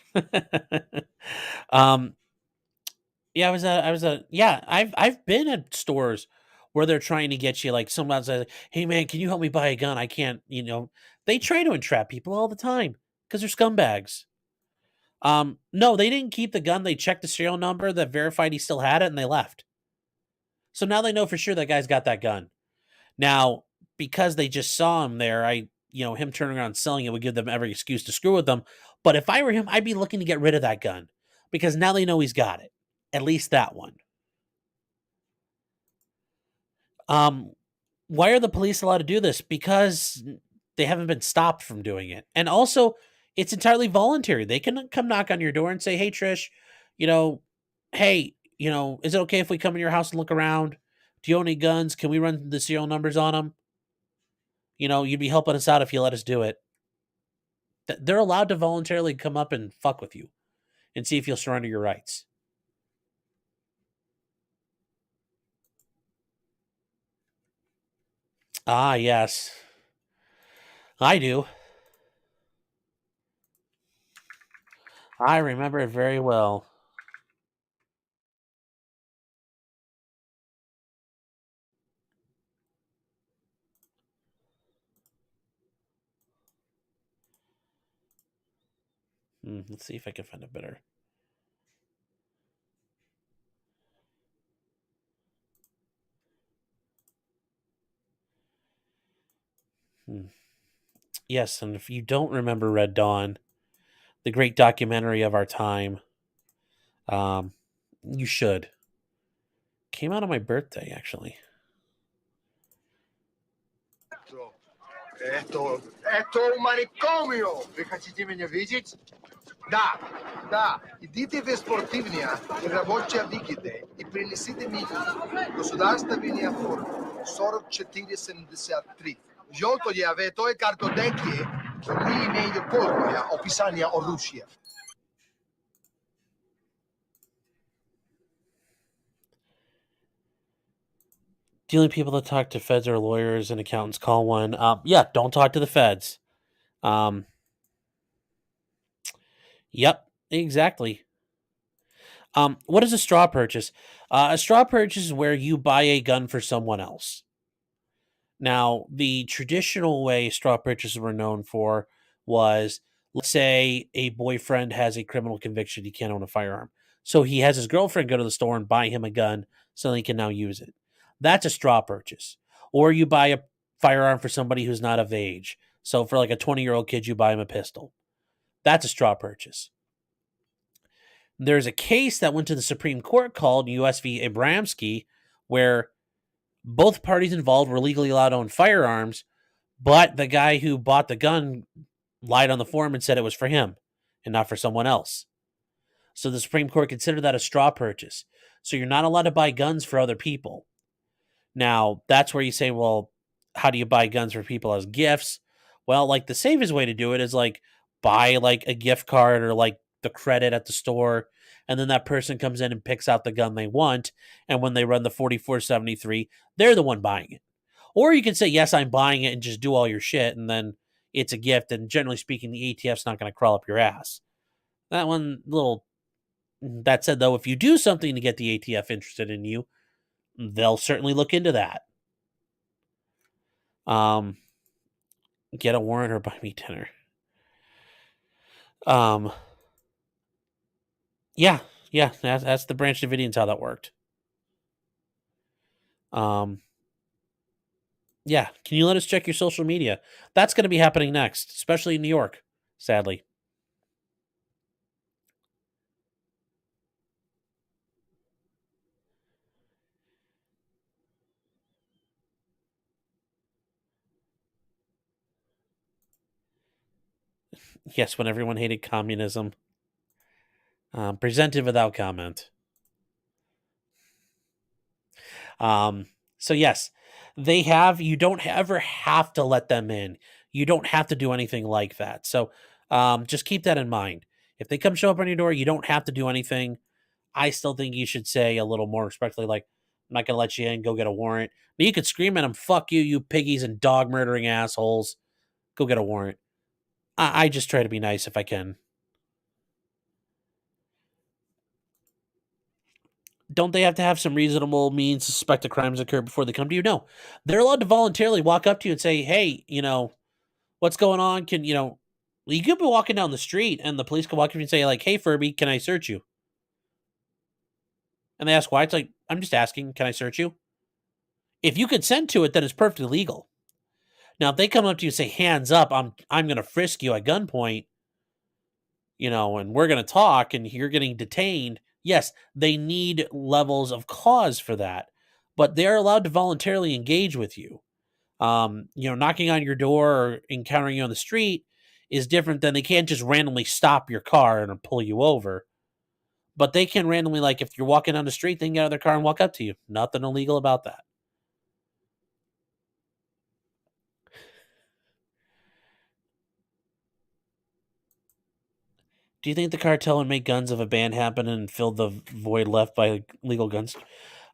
Yeah, I've been at stores where they're trying to get you, like, someone says, hey man, can you help me buy a gun? I can't, they try to entrap people all the time because they're scumbags. No, they didn't keep the gun. They checked the serial number that verified he still had it and they left. So now they know for sure that guy's got that gun. Now, because they just saw him there, him turning around and selling it would give them every excuse to screw with them. But if I were him, I'd be looking to get rid of that gun because now they know he's got it. At least that one. Why are the police allowed to do this? Because they haven't been stopped from doing it. And also, it's entirely voluntary. They can come knock on your door and say, hey, Trish, hey, is it okay if we come in your house and look around? Do you own any guns? Can we run the serial numbers on them? You'd be helping us out if you let us do it. They're allowed to voluntarily come up and fuck with you and see if you'll surrender your rights. Ah, yes. I do. I remember it very well. Let's see if I can find a better. Yes, and if you don't remember Red Dawn, the great documentary of our time, you should. Came out on my birthday, actually. Это маникомио. Вы хотите меня видеть? Да, да. Идите в спортивная и рабочая видите и принесите мне государственная форма 4473. Желтое авето и картотеки не имеют полное описание оружия. The only people that talk to feds are lawyers and accountants. Call one. Yeah, don't talk to the feds. Yep, exactly. What is a straw purchase? A straw purchase is where you buy a gun for someone else. Now, the traditional way straw purchases were known for was, let's say a boyfriend has a criminal conviction, he can't own a firearm. So he has his girlfriend go to the store and buy him a gun so he can now use it. That's a straw purchase. Or you buy a firearm for somebody who's not of age. So for like a 20-year-old kid, you buy him a pistol. That's a straw purchase. There's a case that went to the Supreme Court called U.S. v. Abramski, where both parties involved were legally allowed to own firearms, but the guy who bought the gun lied on the form and said it was for him and not for someone else. So the Supreme Court considered that a straw purchase. So you're not allowed to buy guns for other people. Now, that's where you say, well, how do you buy guns for people as gifts? Well, like the safest way to do it is like buy like a gift card or like the credit at the store, and then that person comes in and picks out the gun they want, and when they run the 4473, they're the one buying it. Or you can say, yes, I'm buying it, and just do all your shit, and then it's a gift, and generally speaking, the ATF's not going to crawl up your ass. That said, though, if you do something to get the ATF interested in you, they'll certainly look into that. Get a warrant or buy me dinner. Yeah, that's the Branch Davidians how that worked. Yeah, can you let us check your social media? That's going to be happening next, especially in New York, sadly. Yes, when everyone hated communism. Presented without comment. So yes, you don't ever have to let them in. You don't have to do anything like that. So just keep that in mind. If they come show up on your door, you don't have to do anything. I still think you should say a little more respectfully, like, I'm not going to let you in, go get a warrant. But you could scream at them, fuck you, you piggies and dog murdering assholes. Go get a warrant. I just try to be nice if I can. Don't they have to have some reasonable means to suspect a crime's occurred before they come to you? No. They're allowed to voluntarily walk up to you and say, hey, what's going on? You could be walking down the street and the police can walk up to you and say, like, hey, Furby, can I search you? And they ask why. It's like, I'm just asking, can I search you? If you consent to it, then it's perfectly legal. Now, if they come up to you and say, hands up, I'm going to frisk you at gunpoint, and we're going to talk and you're getting detained, yes, they need levels of cause for that, but they're allowed to voluntarily engage with you. Knocking on your door or encountering you on the street is different than they can't just randomly stop your car and pull you over. But they can randomly, like if you're walking down the street, they can get out of their car and walk up to you. Nothing illegal about that. Do you think the cartel would make guns if a ban happened and fill the void left by legal guns?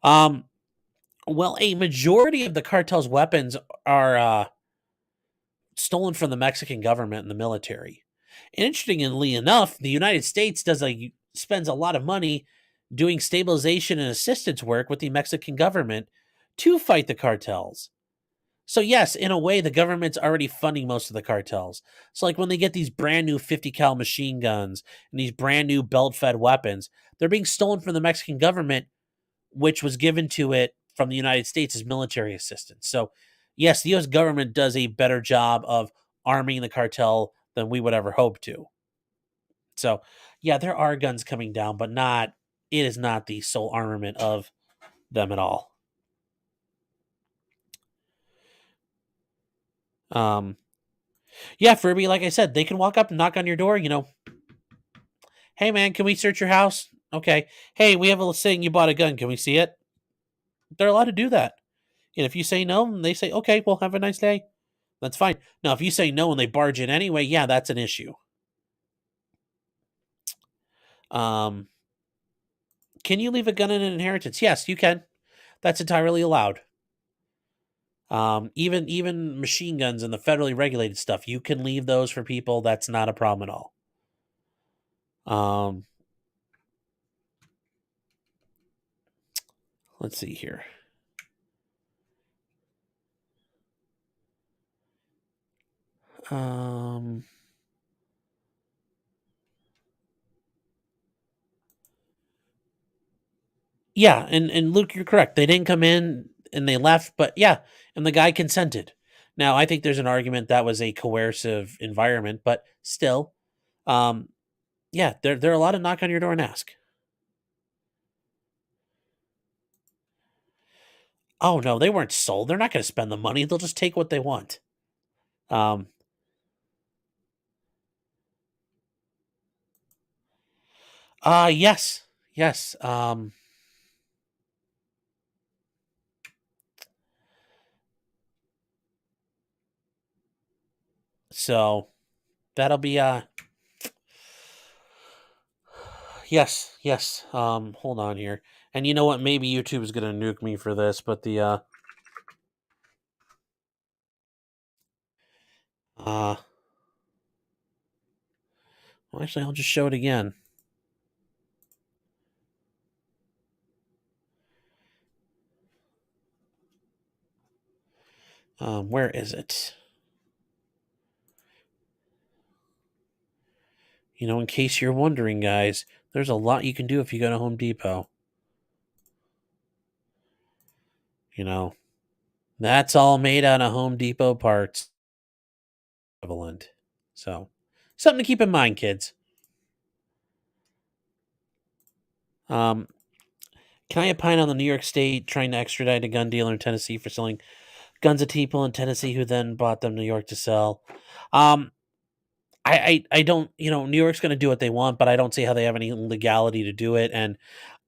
Well, a majority of the cartel's weapons are stolen from the Mexican government and the military. And interestingly enough, the United States spends a lot of money doing stabilization and assistance work with the Mexican government to fight the cartels. So yes, in a way, the government's already funding most of the cartels. So like when they get these brand new 50 cal machine guns and these brand new belt-fed weapons, they're being stolen from the Mexican government, which was given to it from the United States as military assistance. So yes, the US government does a better job of arming the cartel than we would ever hope to. So yeah, there are guns coming down, but it is not the sole armament of them at all. Yeah, Furby, like I said, they can walk up and knock on your door, hey man, can we search your house? Okay. Hey, we have a saying you bought a gun. Can we see it? They're allowed to do that. And if you say no, and they say, okay, well, have a nice day. That's fine. Now, if you say no and they barge in anyway, yeah, that's an issue. Can you leave a gun in an inheritance? Yes, you can. That's entirely allowed. Even machine guns and the federally regulated stuff, you can leave those for people. That's not a problem at all. Let's see here. Yeah, and Luke, you're correct. They didn't come in and they left, but yeah, and the guy consented. Now, I think there's an argument that was a coercive environment, but still, yeah, they're allowed to knock on your door and ask. Oh no, they weren't sold. They're not going to spend the money. They'll just take what they want. Yes, yes. So that'll be yes, yes. Hold on here. And you know what? Maybe YouTube is gonna nuke me for this, but well, actually, I'll just show it again. Where is it? In case you're wondering, guys, there's a lot you can do if you go to Home Depot. That's all made out of Home Depot parts. Equivalent. So, something to keep in mind, kids. Can I opine on the New York State trying to extradite a gun dealer in Tennessee for selling guns to people in Tennessee who then bought them to New York to sell? I don't, New York's going to do what they want, but I don't see how they have any legality to do it. And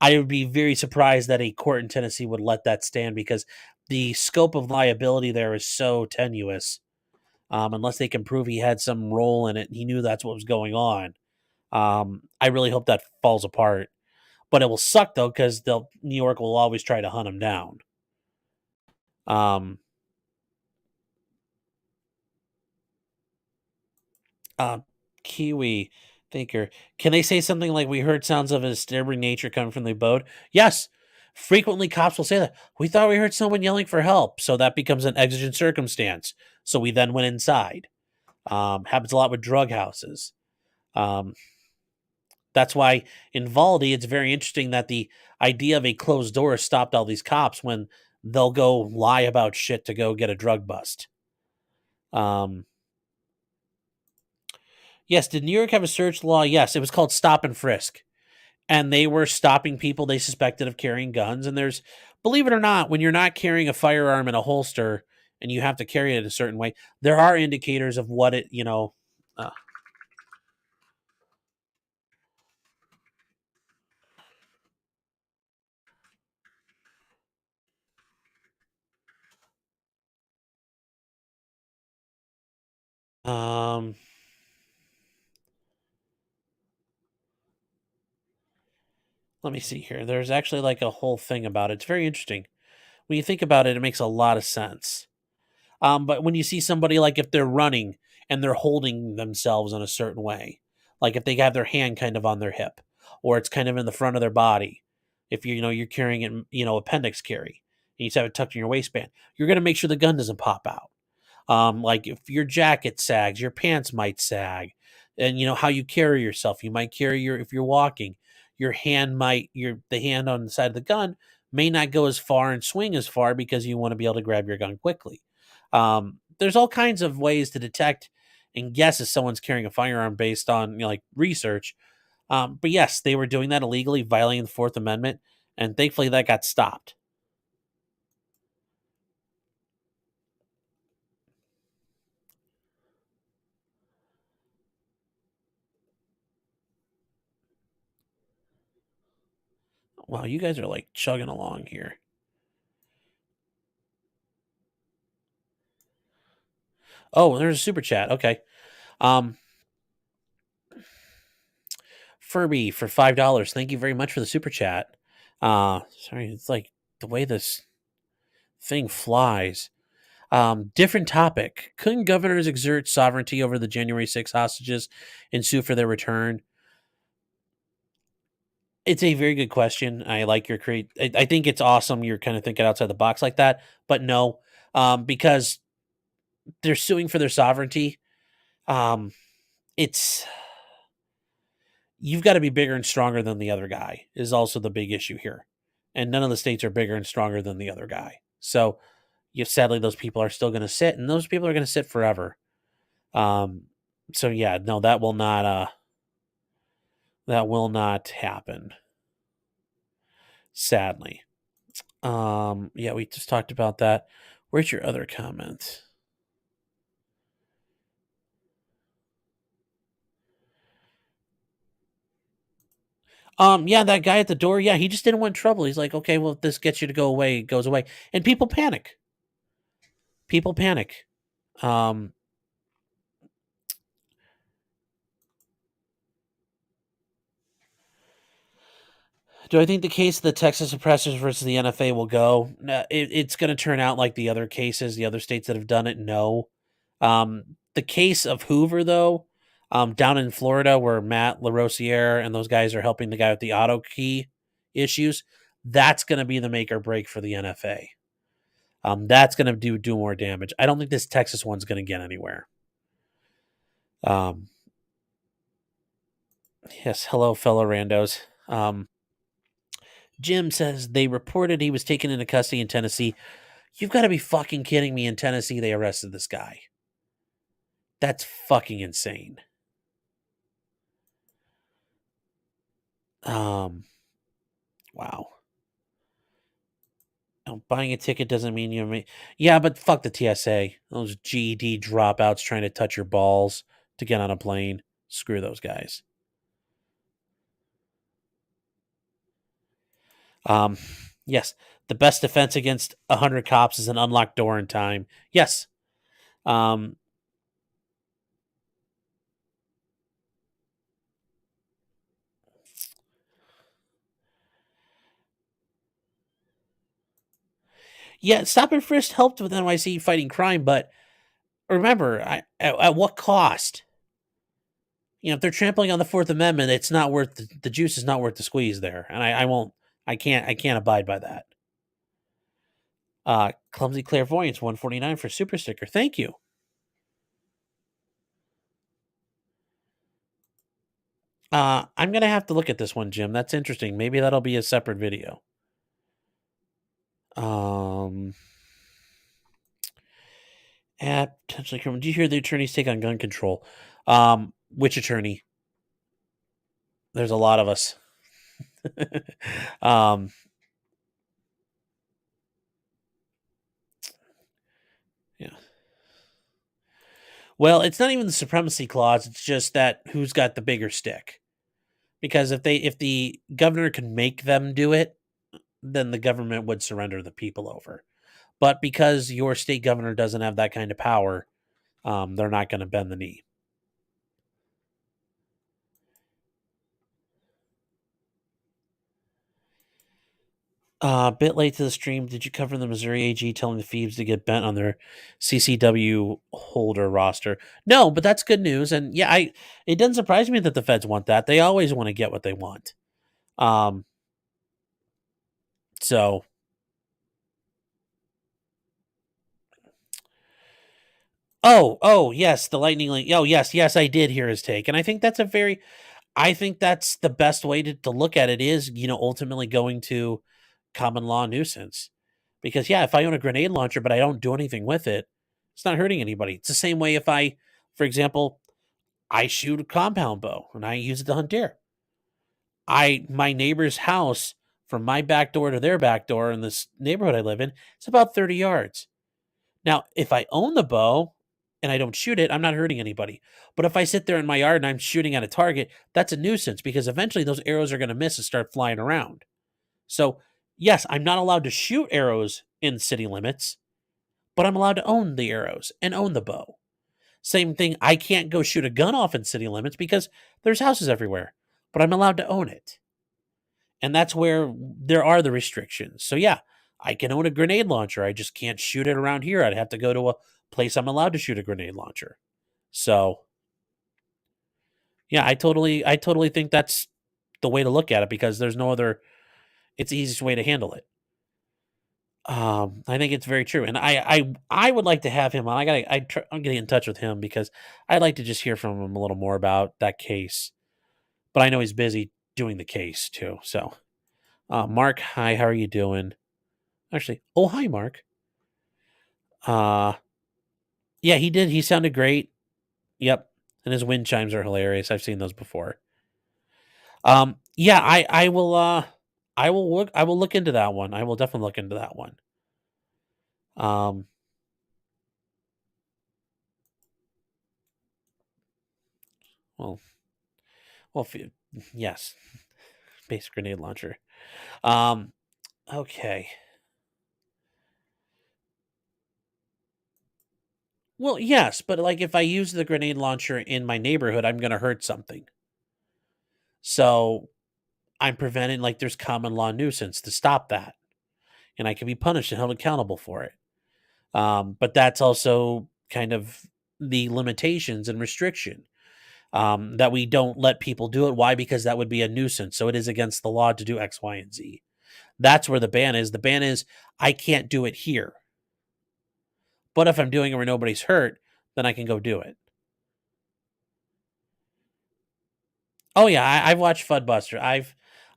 I would be very surprised that a court in Tennessee would let that stand because the scope of liability there is so tenuous. Unless they can prove he had some role in it, he knew that's what was going on. I really hope that falls apart. But it will suck though, because New York will always try to hunt him down. Kiwi Thinker. Can they say something like, we heard sounds of a disturbing nature coming from the boat? Yes. Frequently cops will say that. We thought we heard someone yelling for help. So that becomes an exigent circumstance. So we then went inside. Happens a lot with drug houses. That's why in Valdi, it's very interesting that the idea of a closed door stopped all these cops when they'll go lie about shit to go get a drug bust. Yes, did New York have a search law? Yes, it was called stop and frisk. And they were stopping people they suspected of carrying guns. And believe it or not, when you're not carrying a firearm in a holster and you have to carry it a certain way, there are indicators of what it, let me see here. There's actually like a whole thing about it. It's very interesting. When you think about it, it makes a lot of sense. But when you see somebody, like if they're running and they're holding themselves in a certain way, like if they have their hand kind of on their hip or it's kind of in the front of their body, if you're carrying it, appendix carry, you just have it tucked in your waistband, you're going to make sure the gun doesn't pop out. Like if your jacket sags, your pants might sag, and how you carry yourself. You might carry if you're walking, your hand the hand on the side of the gun may not go as far and swing as far because you want to be able to grab your gun quickly. There's all kinds of ways to detect and guess if someone's carrying a firearm based on like research. But yes, they were doing that illegally, violating the Fourth Amendment, and thankfully that got stopped. Wow, you guys are like chugging along here. Oh, there's a super chat. Okay. Furby for $5. Thank you very much for the super chat. Sorry, it's like the way this thing flies. Different topic. Couldn't governors exert sovereignty over the January 6 hostages and sue for their return? It's a very good question. I like your I think it's awesome you're kind of thinking outside the box like that, but no, because they're suing for their sovereignty. It's you've got to be bigger and stronger than the other guy is also the big issue here, and none of the states are bigger and stronger than the other guy. So, sadly, those people are still going to sit, and those people are going to sit forever. So yeah, no, that will not happen. Sadly. Yeah, we just talked about that. Where's your other comment? Yeah, that guy at the door, yeah, he just didn't want trouble. He's like, okay, well, if this gets you to go away, it goes away. And people panic. People panic. Do I think the case of the Texas oppressors versus the NFA will go? It's going to turn out like the other cases, the other states that have done it. No. The case of Hoover, though, down in Florida, where Matt LaRosiere and those guys are helping the guy with the auto key issues, that's going to be the make or break for the NFA. That's going to do more damage. I don't think this Texas one's going to get anywhere. Yes, hello, fellow randos. Jim says they reported he was taken into custody in Tennessee. You've got to be fucking kidding me. In Tennessee, they arrested this guy. That's fucking insane. Wow. Buying a ticket doesn't mean you're... Yeah, but fuck the TSA. Those GED dropouts trying to touch your balls to get on a plane. Screw those guys. Yes, the best defense against 100 cops is an unlocked door in time. Yes. Yeah, stop and frisk helped with NYC fighting crime, but remember, at what cost? If they're trampling on the Fourth Amendment, it's not worth the juice is not worth the squeeze there, and I can't abide by that. Clumsy Clairvoyance 149 for super sticker. Thank you. I'm gonna have to look at this one, Jim. That's interesting. Maybe that'll be a separate video. At potentially criminal. Do you hear the attorney's take on gun control? Which attorney? There's a lot of us. Yeah. Well, it's not even the supremacy clause. It's just that who's got the bigger stick. Because if the governor can make them do it, then the government would surrender the people over. But because your state governor doesn't have that kind of power, they're not going to bend the knee. A bit late to the stream. Did you cover the Missouri AG telling the Phoebes to get bent on their CCW holder roster? No, but that's good news. And yeah, it doesn't surprise me that the feds want that. They always want to get what they want. So Oh, yes, the lightning link. Oh, yes, I did hear his take, and I think that's the best way to look at it is, ultimately going to common law nuisance. Because yeah, if I own a grenade launcher but I don't do anything with it, it's not hurting anybody. It's the same way if for example, I shoot a compound bow and I use it to hunt deer. My neighbor's house from my back door to their back door in this neighborhood I live in, it's about 30 yards. Now, if I own the bow and I don't shoot it, I'm not hurting anybody. But if I sit there in my yard and I'm shooting at a target, that's a nuisance because eventually those arrows are going to miss and start flying around. So, yes, I'm not allowed to shoot arrows in city limits, but I'm allowed to own the arrows and own the bow. Same thing, I can't go shoot a gun off in city limits because there's houses everywhere, but I'm allowed to own it. And that's where there are the restrictions. So, yeah, I can own a grenade launcher. I just can't shoot it around here. I'd have to go to a place I'm allowed to shoot a grenade launcher. So, yeah, I totally think that's the way to look at it because there's no other. It's the easiest way to handle it. I think it's very true, and I would like to have him on. I'm getting in touch with him because I'd like to just hear from him a little more about that case. But I know he's busy doing the case too. So, Mark, hi, how are you doing? Actually, oh hi, Mark. Uh, yeah, he did. He sounded great. Yep, and his wind chimes are hilarious. I've seen those before. Yeah, I will. I will look into that one. I will definitely look into that one. Um, well, if yes, base grenade launcher. Um, okay. Well, yes, but like if I use the grenade launcher in my neighborhood, I'm going to hurt something. So I'm preventing, like, there's common law nuisance to stop that. And I can be punished and held accountable for it. But that's also kind of the limitations and restriction that we don't let people do it. Why? Because that would be a nuisance. So it is against the law to do X, Y, and Z. That's where the ban is. The ban is I can't do it here. But if I'm doing it where nobody's hurt, then I can go do it. Oh yeah, I've watched Fudbuster.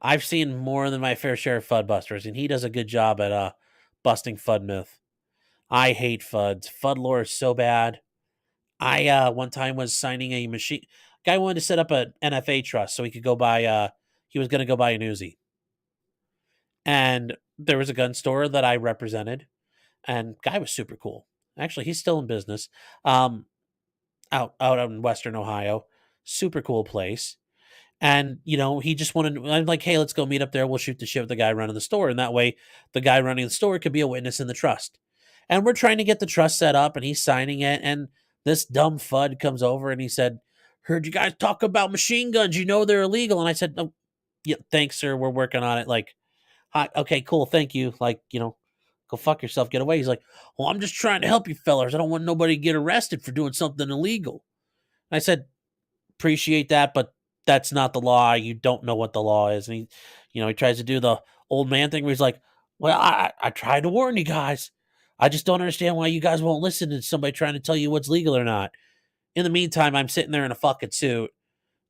I've seen more than my fair share of Fudbusters, and he does a good job at busting Fud myth. I hate Fuds. Fud lore is so bad. I one time was signing a machine. Guy wanted to set up an NFA trust so he could go buy. He was going to go buy an Uzi, and there was a gun store that I represented, and guy was super cool. Actually, he's still in business. Out in Western Ohio, super cool place. And, he just wanted, I'm like, hey, let's go meet up there. We'll shoot the shit with the guy running the store. And that way, the guy running the store could be a witness in the trust. And we're trying to get the trust set up, and he's signing it. And this dumb FUD comes over and he said, heard you guys talk about machine guns. You know they're illegal. And I said, oh, yeah, thanks, sir. We're working on it. Like, hi, okay, cool. Thank you. Like, go fuck yourself. Get away. He's like, well, I'm just trying to help you fellers. I don't want nobody to get arrested for doing something illegal. I said, appreciate that, but that's not the law. You don't know what the law is. And he tries to do the old man thing where he's like, well, I tried to warn you guys. I just don't understand why you guys won't listen to somebody trying to tell you what's legal or not. In the meantime, I'm sitting there in a fucking suit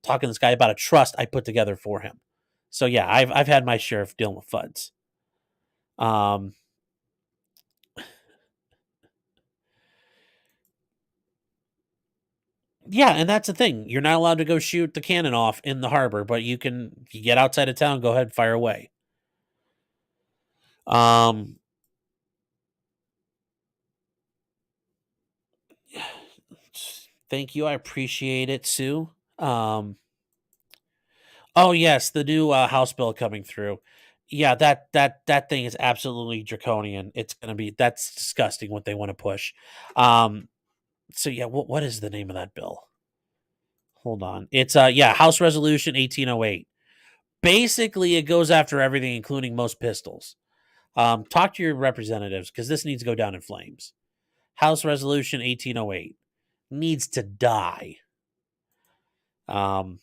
talking to this guy about a trust I put together for him. So yeah, I've had my share of dealing with FUDs. Yeah, and that's the thing. You're not allowed to go shoot the cannon off in the harbor, but you can. If you get outside of town, go ahead and fire away. Thank you. I appreciate it, Sue. Oh yes, the new House bill coming through. Yeah, that thing is absolutely draconian. That's disgusting what they want to push. So yeah, what is the name of that bill? Hold on. It's House Resolution 1808. Basically, it goes after everything, including most pistols. Talk to your representatives because this needs to go down in flames. House Resolution 1808 needs to die. Let's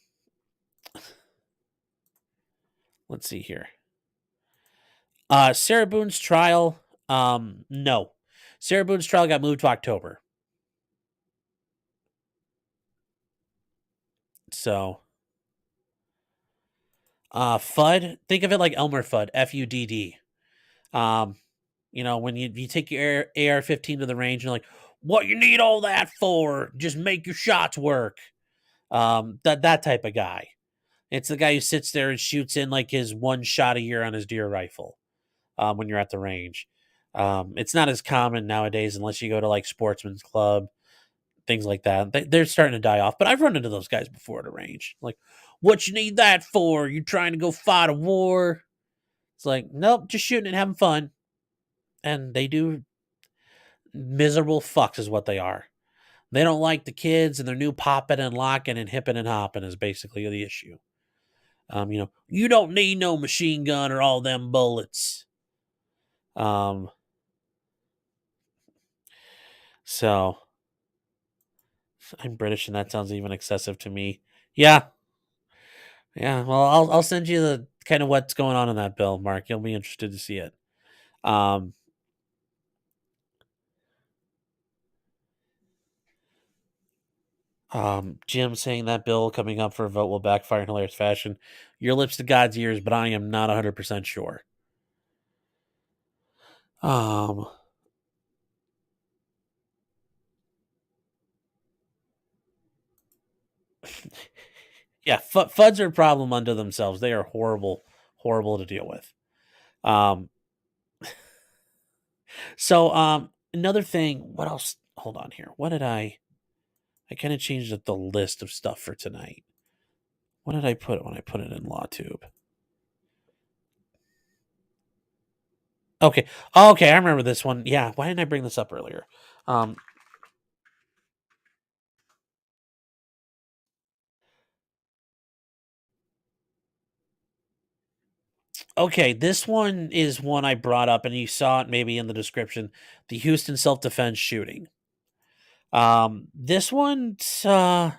see here. Sarah Boone's trial. No. Sarah Boone's trial got moved to October. So, FUD, think of it like Elmer Fudd, FUDD. When you take your AR-15 to the range and you're like, what you need all that for? Just make your shots work. That type of guy. It's the guy who sits there and shoots in like his one shot a year on his deer rifle when you're at the range. It's not as common nowadays unless you go to like Sportsman's Club, things like that. They're starting to die off, but I've run into those guys before at a range. Like, what you need that for? You trying to go fight a war? It's like, nope, just shooting and having fun. And they do. Miserable fucks is what they are. They don't like the kids and their new popping and locking and hipping and hopping is basically the issue. You don't need no machine gun or all them bullets. So I'm British and that sounds even excessive to me. Yeah. Yeah. Well, I'll send you the kind of what's going on in that bill, Mark. You'll be interested to see it. Jim saying that bill coming up for a vote will backfire in hilarious fashion. Your lips to God's ears, but I am not 100% sure. Yeah, FUDs are a problem unto themselves. They are horrible to deal with. So another thing, what else? Hold on here. What did I kind of changed the list of stuff for tonight. What did I put when I put it in LawTube? Okay. Okay, I remember this one. Yeah, why didn't I bring this up earlier? Okay, this one is one I brought up, and you saw it maybe in the description. The Houston self-defense shooting. This one's a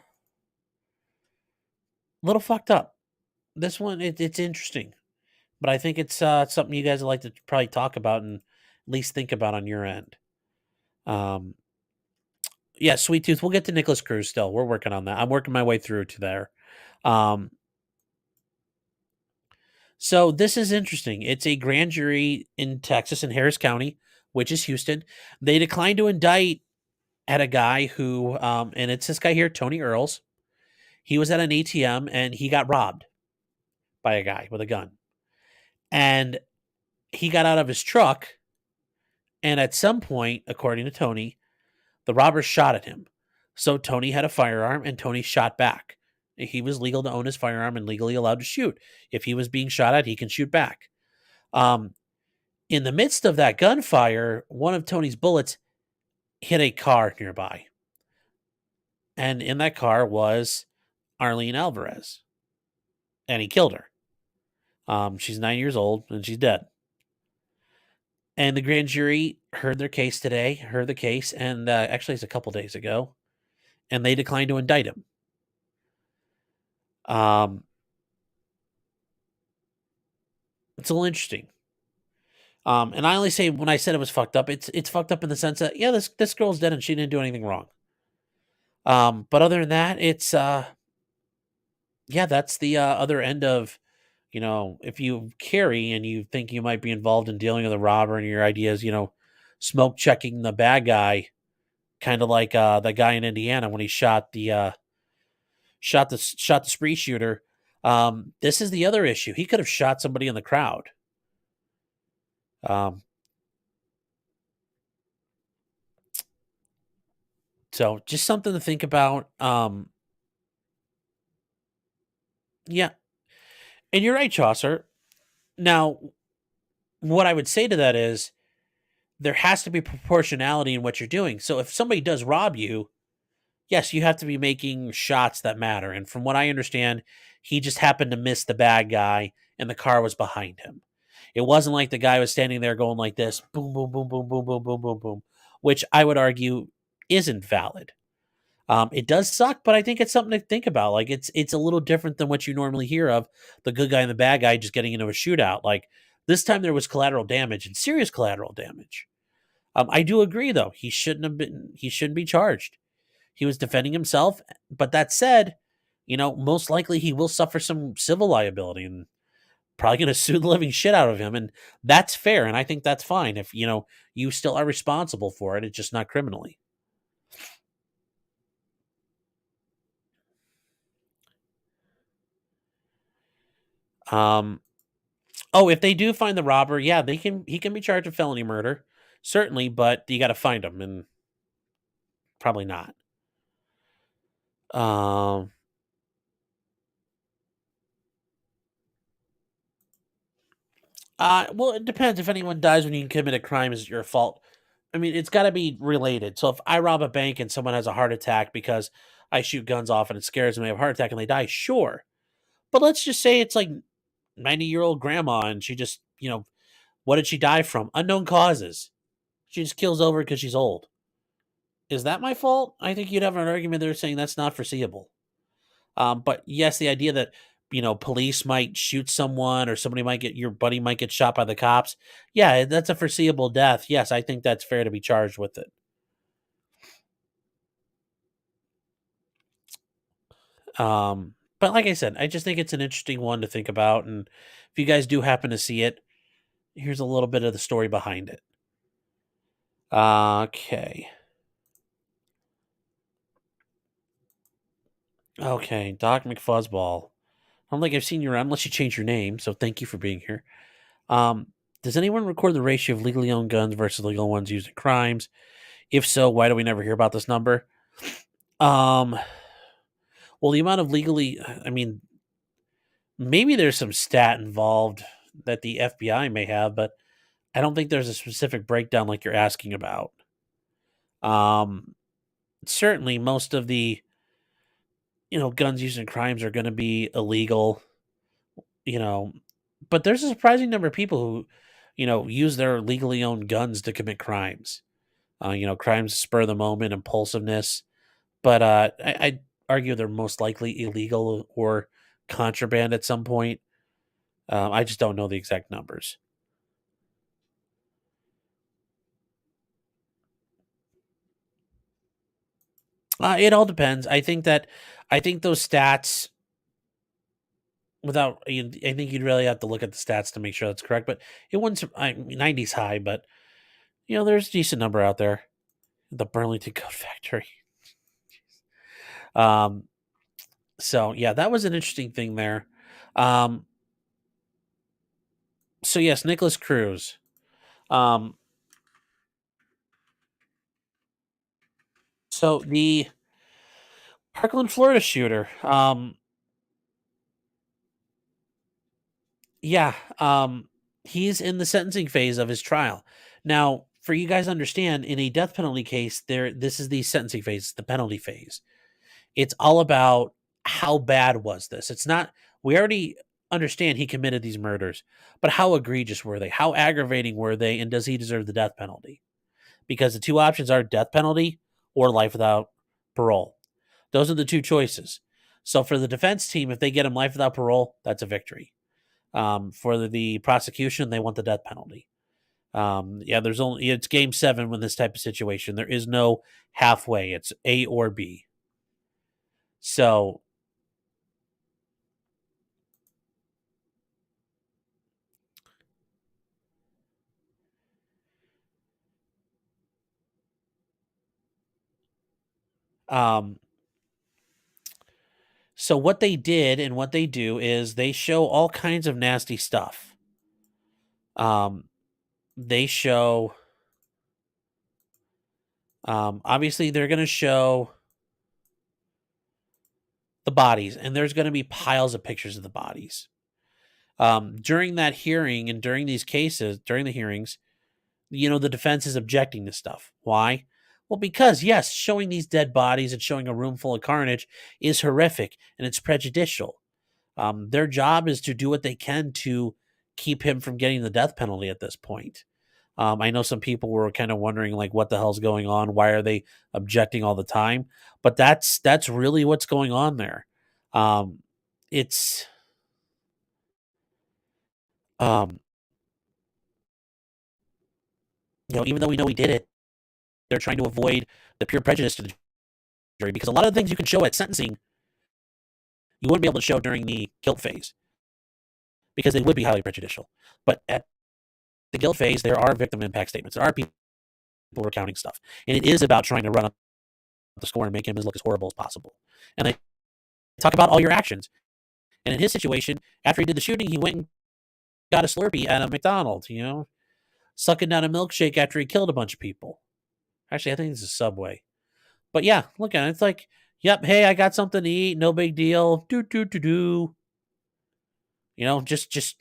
little fucked up. This one, it's interesting, but I think it's something you guys would like to probably talk about and at least think about on your end. Yeah, Sweet Tooth. We'll get to Nicholas Cruz still. We're working on that. I'm working my way through to there. So this is interesting. It's a grand jury in Texas in Harris County, which is Houston. They declined to indict at a guy who, and it's this guy here, Tony Earls. He was at an ATM and he got robbed by a guy with a gun. And he got out of his truck. And at some point, according to Tony, the robbers shot at him. So Tony had a firearm and Tony shot back. He was legal to own his firearm and legally allowed to shoot. If he was being shot at, he can shoot back. In the midst of that gunfire, one of Tony's bullets hit a car nearby. And in that car was Arlene Alvarez. And he killed her. She's 9 years old and she's dead. And the grand jury heard the case, and actually it's a couple days ago, and they declined to indict him. It's a little interesting. And I only say when I said it was fucked up, it's fucked up in the sense that, yeah, this girl's dead and she didn't do anything wrong. But other than that, it's that's the other end of, if you carry and you think you might be involved in dealing with a robber and your ideas, smoke checking the bad guy, kind of like that guy in Indiana when he shot the spree shooter. This is the other issue. He could have shot somebody in the crowd. So just something to think about. Yeah. And you're right, Chaucer. Now, what I would say to that is there has to be proportionality in what you're doing. So if somebody does rob you, yes, you have to be making shots that matter. And from what I understand, he just happened to miss the bad guy and the car was behind him. It wasn't like the guy was standing there going like this, boom, boom, boom, boom, boom, boom, boom, boom, boom, which I would argue isn't valid. It does suck, but I think it's something to think about. Like it's a little different than what you normally hear of the good guy and the bad guy just getting into a shootout. Like this time there was collateral damage and serious collateral damage. I do agree though. He shouldn't be charged. He was defending himself. But that said, most likely he will suffer some civil liability and probably going to sue the living shit out of him. And that's fair. And I think that's fine if, you still are responsible for it. It's just not criminally. If they do find the robber, yeah, he can be charged with felony murder, certainly, but you got to find him, and probably not. Well, it depends. If anyone dies when you commit a crime, is it your fault? I mean, it's got to be related. So if I rob a bank and someone has a heart attack because I shoot guns off and it scares them, they have a heart attack and they die, sure. But let's just say it's like 90-year-old grandma and she just, what did she die from? Unknown causes. She just kills over because she's old. Is that my fault? I think you'd have an argument there saying that's not foreseeable. But yes, the idea that police might shoot someone or your buddy might get shot by the cops. Yeah, that's a foreseeable death. Yes, I think that's fair to be charged with it. But like I said, I just think it's an interesting one to think about. And if you guys do happen to see it, here's a little bit of the story behind it. Okay. Okay, Doc McFuzzball. I don't think I've seen you around unless you change your name, so thank you for being here. Does anyone record the ratio of legally owned guns versus legal ones used in crimes? If so, why do we never hear about this number? Well, the amount of maybe there's some stat involved that the FBI may have, but I don't think there's a specific breakdown like you're asking about. Certainly most of the, guns used in crimes are going to be illegal, but there's a surprising number of people who, use their legally owned guns to commit crimes. Crimes spur the moment, impulsiveness. But I'd argue they're most likely illegal or contraband at some point. I just don't know the exact numbers. It all depends. I think those stats, I think you'd really have to look at the stats to make sure that's correct. But it wouldn't. 90's high, but there's a decent number out there. The Burlington Coat Factory. So yeah, that was an interesting thing there. So yes, Nicholas Cruz. So the Parkland, Florida shooter. He's in the sentencing phase of his trial. Now, for you guys to understand, in a death penalty case, this is the sentencing phase, the penalty phase. It's all about how bad was this. It's not, we already understand he committed these murders, but how egregious were they? How aggravating were they? And does he deserve the death penalty? Because the two options are death penalty or life without parole. Those are the two choices. So for the defense team, if they get him life without parole, that's a victory. For the prosecution, they want the death penalty. It's game 7 with this type of situation. There is no halfway. It's A or B. So so what they did and what they do is they show all kinds of nasty stuff. They show, obviously they're going to show the bodies, and there's going to be piles of pictures of the bodies. During that hearing and during these cases, during the hearings, the defense is objecting to stuff. Why? Well, because yes, showing these dead bodies and showing a room full of carnage is horrific and it's prejudicial. Their job is to do what they can to keep him from getting the death penalty at this point. I know some people were kind of wondering, like, what the hell's going on? Why are they objecting all the time? But that's really what's going on there. It's even though we know he did it, they're trying to avoid the pure prejudice to the jury, because a lot of the things you can show at sentencing you wouldn't be able to show during the guilt phase because it would be highly prejudicial. But at the guilt phase, there are victim impact statements. There are people recounting stuff. And it is about trying to run up the score and make him look as horrible as possible. And they talk about all your actions. And in his situation, after he did the shooting, he went and got a Slurpee at a McDonald's, sucking down a milkshake after he killed a bunch of people. Actually, I think it's a Subway. But yeah, look at it. It's like, yep, hey, I got something to eat. No big deal. Do. Just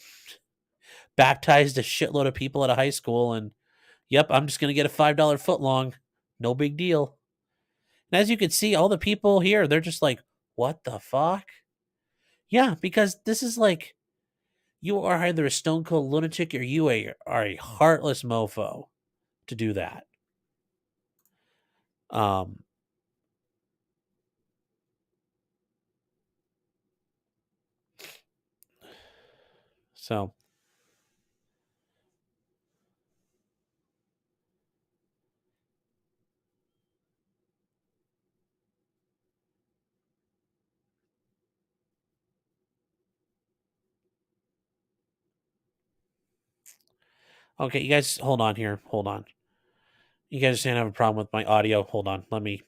baptized a shitload of people at a high school. And yep, I'm just going to get a $5 footlong. No big deal. And as you can see, all the people here, they're just like, what the fuck? Yeah, because this is like, you are either a stone cold lunatic or you are a heartless mofo to do that. So okay, you guys, hold on here. Hold on. You guys are saying I have a problem with my audio. Hold on. Let me.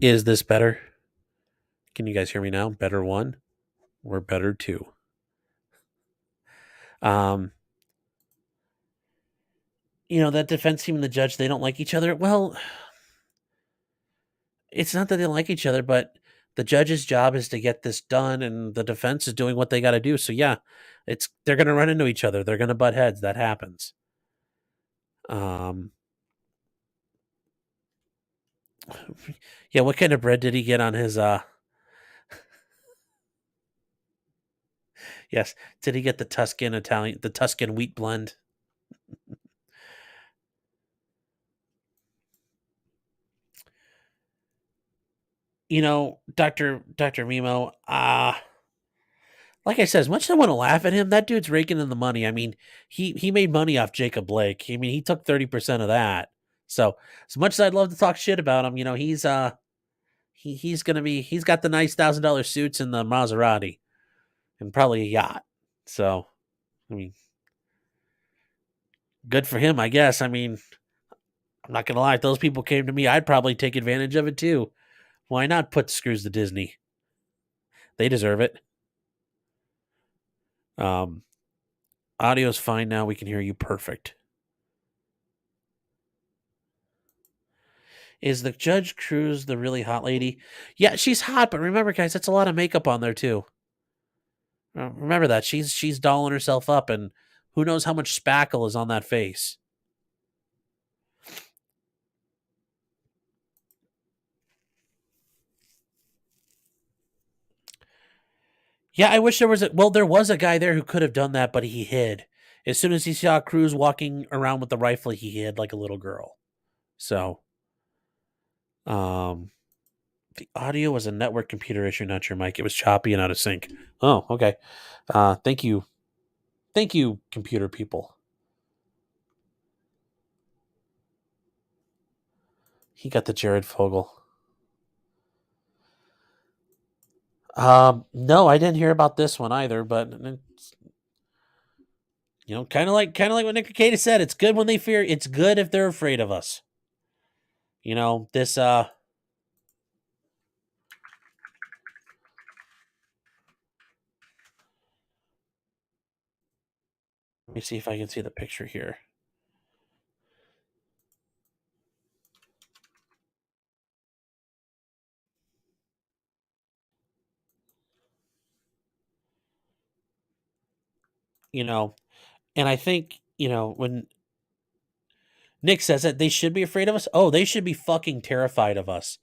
Is this better? Can you guys hear me now? Better one or better two? That defense team and the judge, they don't like each other. Well, it's not that they don't like each other, but the judge's job is to get this done, and the defense is doing what they got to do. So yeah, they're going to run into each other. They're going to butt heads. That happens. Yeah, what kind of bread did he get on his Yes, did he get the Tuscan wheat blend? Dr. Mimo, like I said, as much as I want to laugh at him, that dude's raking in the money. I mean, he made money off Jacob Blake. I mean, he took 30% of that. So as much as I'd love to talk shit about him, he's got the nice $1,000 suits and the Maserati and probably a yacht. So, I mean, good for him, I guess. I mean, I'm not going to lie. If those people came to me, I'd probably take advantage of it too. Why not put screws to Disney? They deserve it. Audio's fine now. We can hear you perfect. Is the Judge Cruz the really hot lady? Yeah, she's hot, but remember, guys, that's a lot of makeup on there too. Remember that. She's dolling herself up, and who knows how much spackle is on that face. Yeah, I wish there was there was a guy there who could have done that, but he hid. As soon as he saw Cruz walking around with the rifle, he hid like a little girl. So, the audio was a network computer issue, not your mic. It was choppy and out of sync. Oh, okay. Thank you. Thank you, computer people. He got the Jared Fogle. No, I didn't hear about this one either, but kind of like what Nick Cicada said, it's good when they fear. It's good if they're afraid of us. This let me see if I can see the picture here. And I think, when Nick says that they should be afraid of us, they should be fucking terrified of us.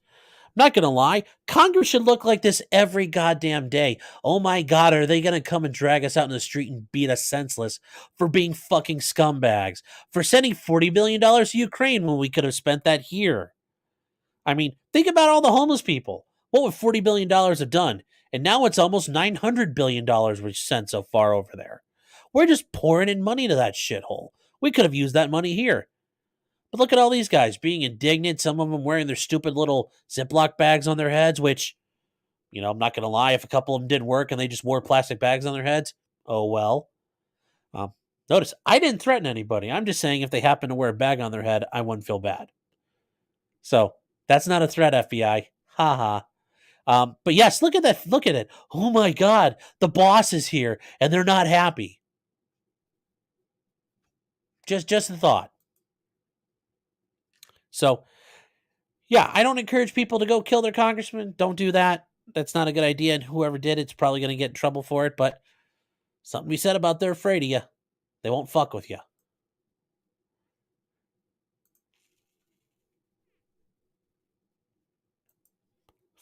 I'm not going to lie. Congress should look like this every goddamn day. Oh my God, are they going to come and drag us out in the street and beat us senseless for being fucking scumbags? For sending $40 billion to Ukraine when we could have spent that here? I mean, think about all the homeless people. What would $40 billion have done? And now it's almost $900 billion we've sent so far over there. We're just pouring in money to that shithole. We could have used that money here. But look at all these guys being indignant. Some of them wearing their stupid little Ziploc bags on their heads, which, I'm not going to lie, if a couple of them did work and they just wore plastic bags on their heads, oh well. Notice, I didn't threaten anybody. I'm just saying if they happen to wear a bag on their head, I wouldn't feel bad. So that's not a threat, FBI. Ha ha. But yes, look at that. Look at it. Oh my God, the boss is here and they're not happy. Just a thought. So, yeah, I don't encourage people to go kill their congressman. Don't do that. That's not a good idea. And whoever did it's probably going to get in trouble for it. But something we said about they're afraid of you. They won't fuck with you.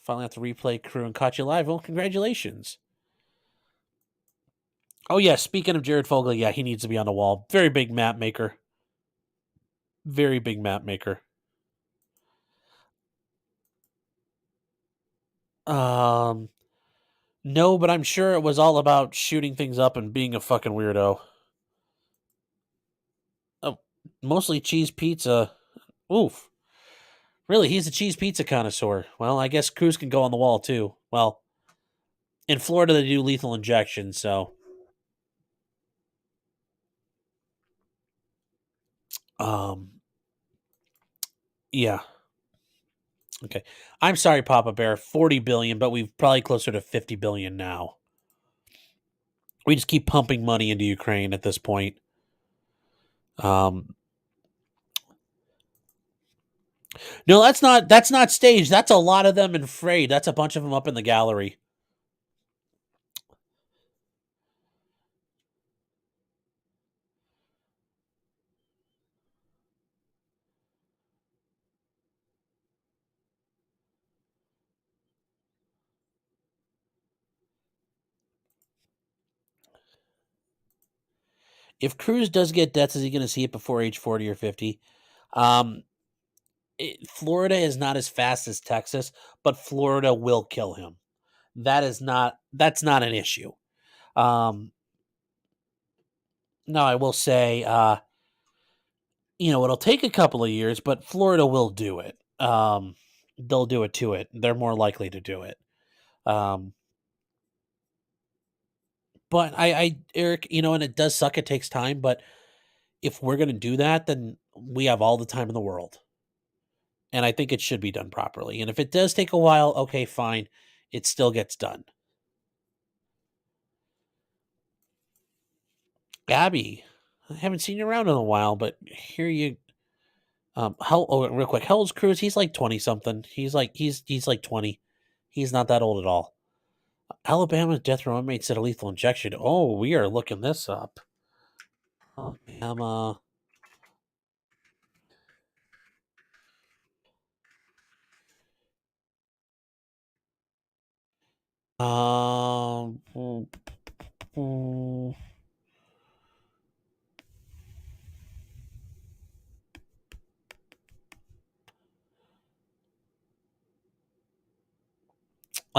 Finally have to replay Crew and caught you live. Well, congratulations. Oh, yeah, speaking of Jared Fogle, yeah, he needs to be on the wall. Very big map maker. Very big map maker. No, but I'm sure it was all about shooting things up and being a fucking weirdo. Oh, mostly cheese pizza. Oof. Really, he's a cheese pizza connoisseur. Well, I guess Cruz can go on the wall too. Well, in Florida they do lethal injection, so yeah. Okay. I'm sorry, Papa Bear. 40 billion, but we've probably closer to 50 billion now. We just keep pumping money into Ukraine at this point. No, that's not staged. That's a lot of them in Frayed. That's a bunch of them up in the gallery. If Cruz does get deaths, is he going to see it before age 40 or 50? Florida is not as fast as Texas, but Florida will kill him. That's not an issue. No, I will say, it'll take a couple of years, but Florida will do it. They'll do it to it. They're more likely to do it. But Eric, and it does suck. It takes time, but if we're going to do that, then we have all the time in the world. And I think it should be done properly. And if it does take a while, okay, fine. It still gets done. Abby, I haven't seen you around in a while, but here you. Real quick, how old's Cruz? He's like 20 something. He's like 20. He's not that old at all. Alabama's death row inmate said a lethal injection. Oh, we are looking this up. Alabama.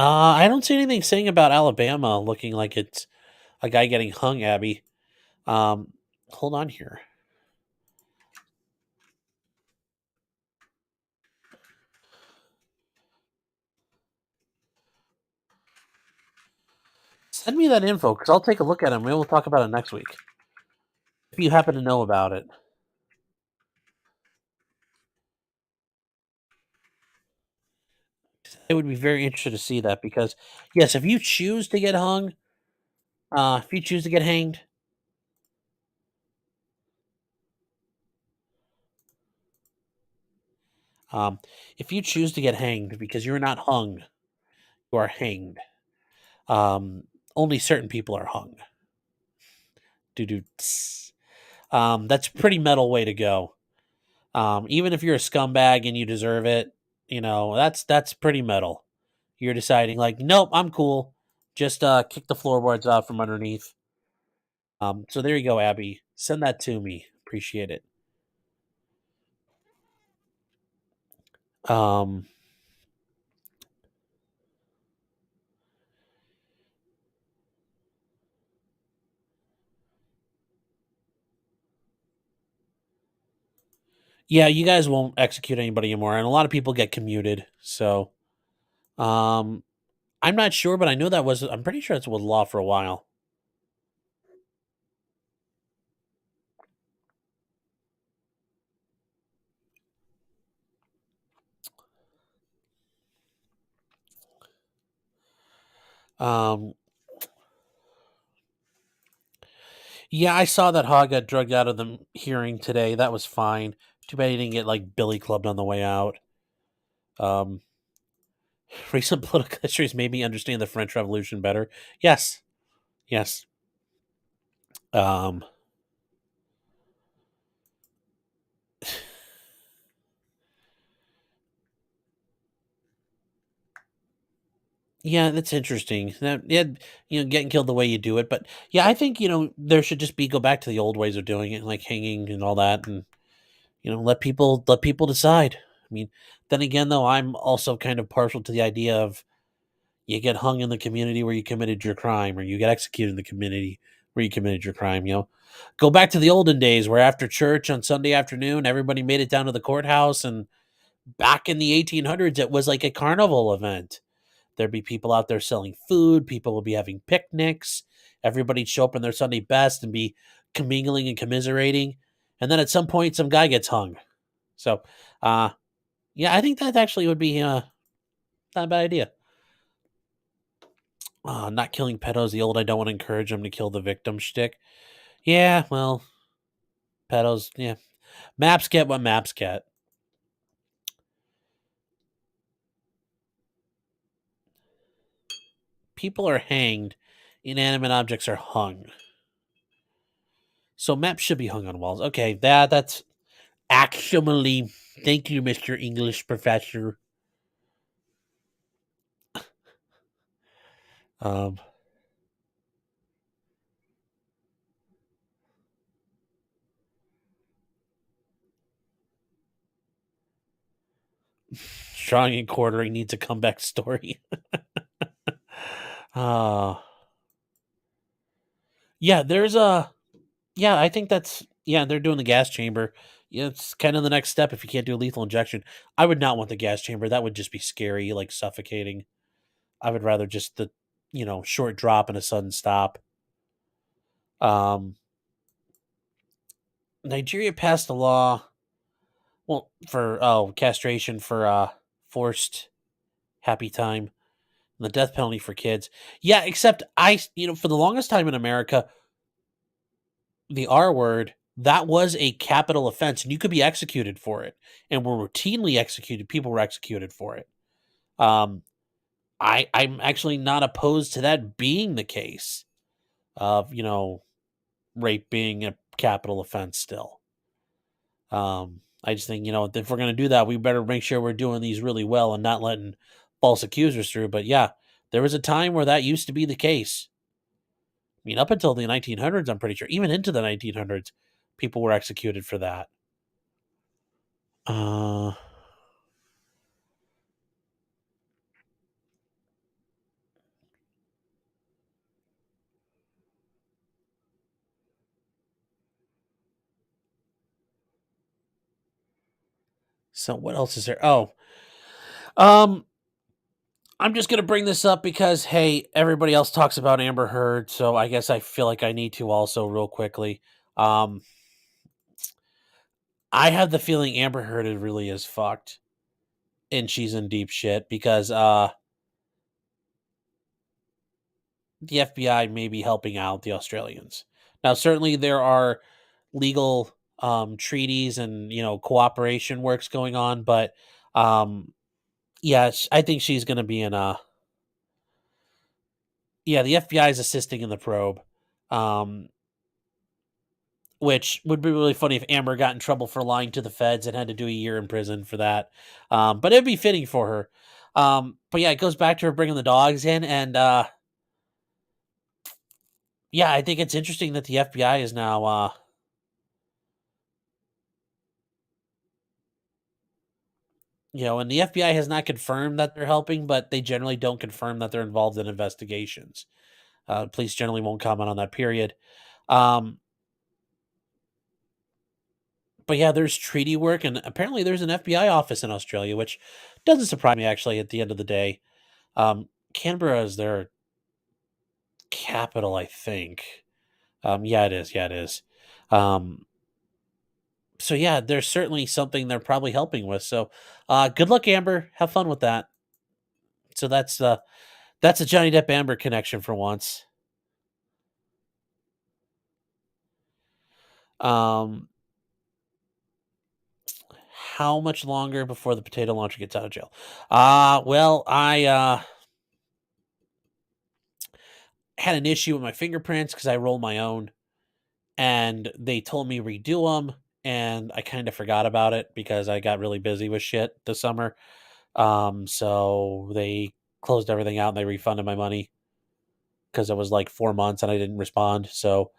I don't see anything saying about Alabama looking like it's a guy getting hung, Abby. Hold on here. Send me that info because I'll take a look at it and we'll talk about it next week. If you happen to know about it. I would be very interested to see that because, yes, if you choose to get hung, if you choose to get hanged, if you choose to get hanged because you're not hung, you are hanged. Only certain people are hung. That's a pretty metal way to go. Even if you're a scumbag and you deserve it, that's pretty metal. You're deciding like, nope, I'm cool. Just kick the floorboards out from underneath. So there you go, Abby. Send that to me. Appreciate it. Yeah, you guys won't execute anybody anymore, and a lot of people get commuted. So, I'm not sure, but I know that was. I'm pretty sure it's was law for a while. Um, yeah, I saw that Hogg got drugged out of the hearing today. That was fine. Too bad he didn't get like Billy clubbed on the way out. Um, recent political histories made me understand the French Revolution better. Yes, yes. Um, yeah, that's interesting. That yeah, getting killed the way you do it, but yeah, I think there should just be go back to the old ways of doing it, like hanging and all that, and let people decide. I mean, then again, though, I'm also kind of partial to the idea of you get hung in the community where you committed your crime, or you get executed in the community where you committed your crime. Go back to the olden days where after church on Sunday afternoon, everybody made it down to the courthouse, and back in the 1800s, it was like a carnival event. There'd be people out there selling food. People would be having picnics. Everybody'd show up in their Sunday best and be commingling and commiserating. And then at some point, some guy gets hung. So, yeah, I think that actually would be not a bad idea. Not killing pedos, the old I don't want to encourage them to kill the victim shtick. Yeah, well, pedos, yeah. Maps get what maps get. People are hanged, inanimate objects are hung. So maps should be hung on walls. Okay, that's actually, thank you, Mr. English professor. Um, Strong and quartering needs a comeback story. uh yeah, there's a yeah, I think that's yeah, they're doing the gas chamber. Yeah, it's kind of the next step if you can't do a lethal injection. I would not want the gas chamber. That would just be scary, like suffocating. I would rather just the short drop and a sudden stop. Um Nigeria passed a law for castration for forced happy time, and the death penalty for kids. Yeah, except for the longest time in America, the R word, that was a capital offense and you could be executed for it, and were routinely executed. People were executed for it. I'm actually not opposed to that being the case of rape being a capital offense still. I just think if we're going to do that, we better make sure we're doing these really well and not letting false accusers through. But yeah, there was a time where that used to be the case. I mean, up until the 1900s, I'm pretty sure, even into the 1900s, people were executed for that. So what else is there? Oh, I'm just gonna bring this up because hey, everybody else talks about Amber Heard, so I guess I feel like I need to also real quickly. Um, I have the feeling Amber Heard really is fucked, and she's in deep shit because the FBI may be helping out the Australians. Now, certainly there are legal treaties and cooperation works going on, but yeah, I think she's going to be in a. Yeah, the FBI is assisting in the probe, um, which would be really funny if Amber got in trouble for lying to the feds and had to do a year in prison for that. But it'd be fitting for her. But yeah, it goes back to her bringing the dogs in, and yeah, I think it's interesting that the FBI is now. And the FBI has not confirmed that they're helping, but they generally don't confirm that they're involved in investigations. Police generally won't comment on that period. But But yeah, there's treaty work, and apparently there's an FBI office in Australia, which doesn't surprise me actually. At the end of the day, Canberra is their capital, I think. Yeah, it is. Yeah, it is. Um, so yeah, there's certainly something they're probably helping with. So, good luck, Amber. Have fun with that. So that's a Johnny Depp Amber connection for once. Um, how much longer before the potato launcher gets out of jail? Well, I had an issue with my fingerprints because I rolled my own, and they told me redo them, and I kind of forgot about it because I got really busy with shit this summer. So they closed everything out and they refunded my money because it was like 4 months and I didn't respond. So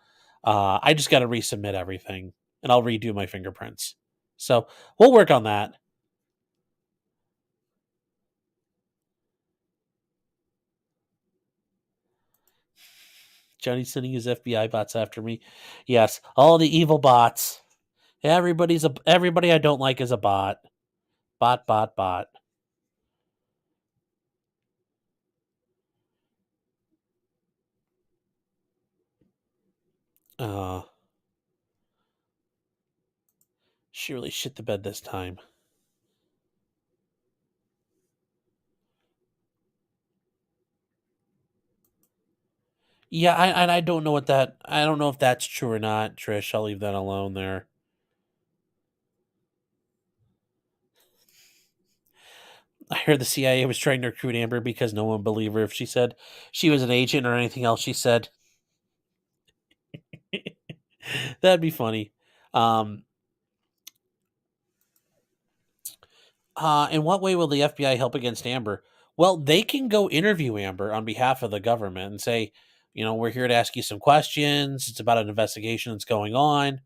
I just got to resubmit everything and I'll redo my fingerprints. So we'll work on that. Johnny's sending his FBI bots after me. Yes, all the evil bots. Everybody I don't like is a bot. Bot, bot, bot. Uh, she really shit the bed this time. Yeah, I don't know I don't know if that's true or not, Trish. I'll leave that alone there. I heard the CIA was trying to recruit Amber because no one believed her if she said she was an agent or anything else she said. That'd be funny. In what way will the FBI help against Amber? Well, they can go interview Amber on behalf of the government and say, we're here to ask you some questions. It's about an investigation that's going on.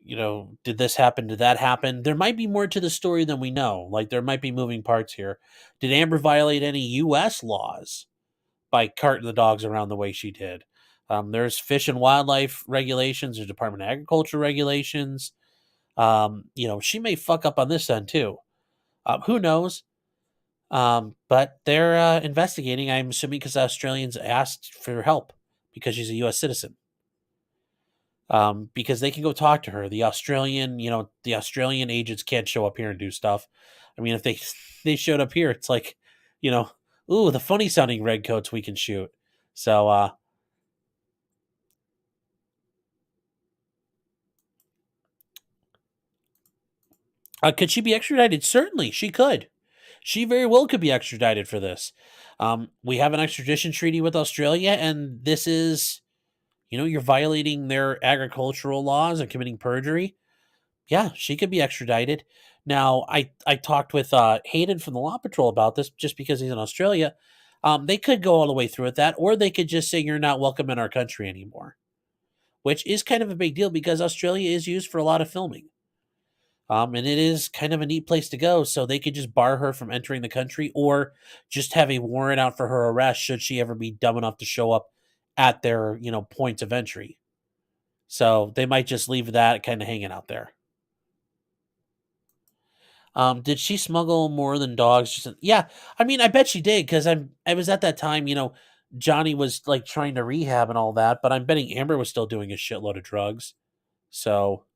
Did this happen? Did that happen? There might be more to the story than we know. Like, there might be moving parts here. Did Amber violate any U.S. laws by carting the dogs around the way she did? There's fish and wildlife regulations, there's Department of Agriculture regulations. She may fuck up on this end too. Who knows? But they're investigating, I'm assuming, because Australians asked for help because she's a U.S. citizen. Because they can go talk to her. The Australian agents can't show up here and do stuff. I mean, if they showed up here, it's like, ooh, the funny sounding redcoats we can shoot. So, could she be extradited? Certainly, she could. She very well could be extradited for this. We have an extradition treaty with Australia, and this is, you're violating their agricultural laws and committing perjury. Yeah, she could be extradited. Now, I talked with Hayden from the Law Patrol about this just because he's in Australia. They could go all the way through with that, or they could just say you're not welcome in our country anymore, which is kind of a big deal because Australia is used for a lot of filming. And it is kind of a neat place to go, so they could just bar her from entering the country or just have a warrant out for her arrest should she ever be dumb enough to show up at their, points of entry. So they might just leave that kind of hanging out there. Did she smuggle more than dogs? Yeah, I mean, I bet she did because I was at that time, Johnny was like trying to rehab and all that, but I'm betting Amber was still doing a shitload of drugs. So,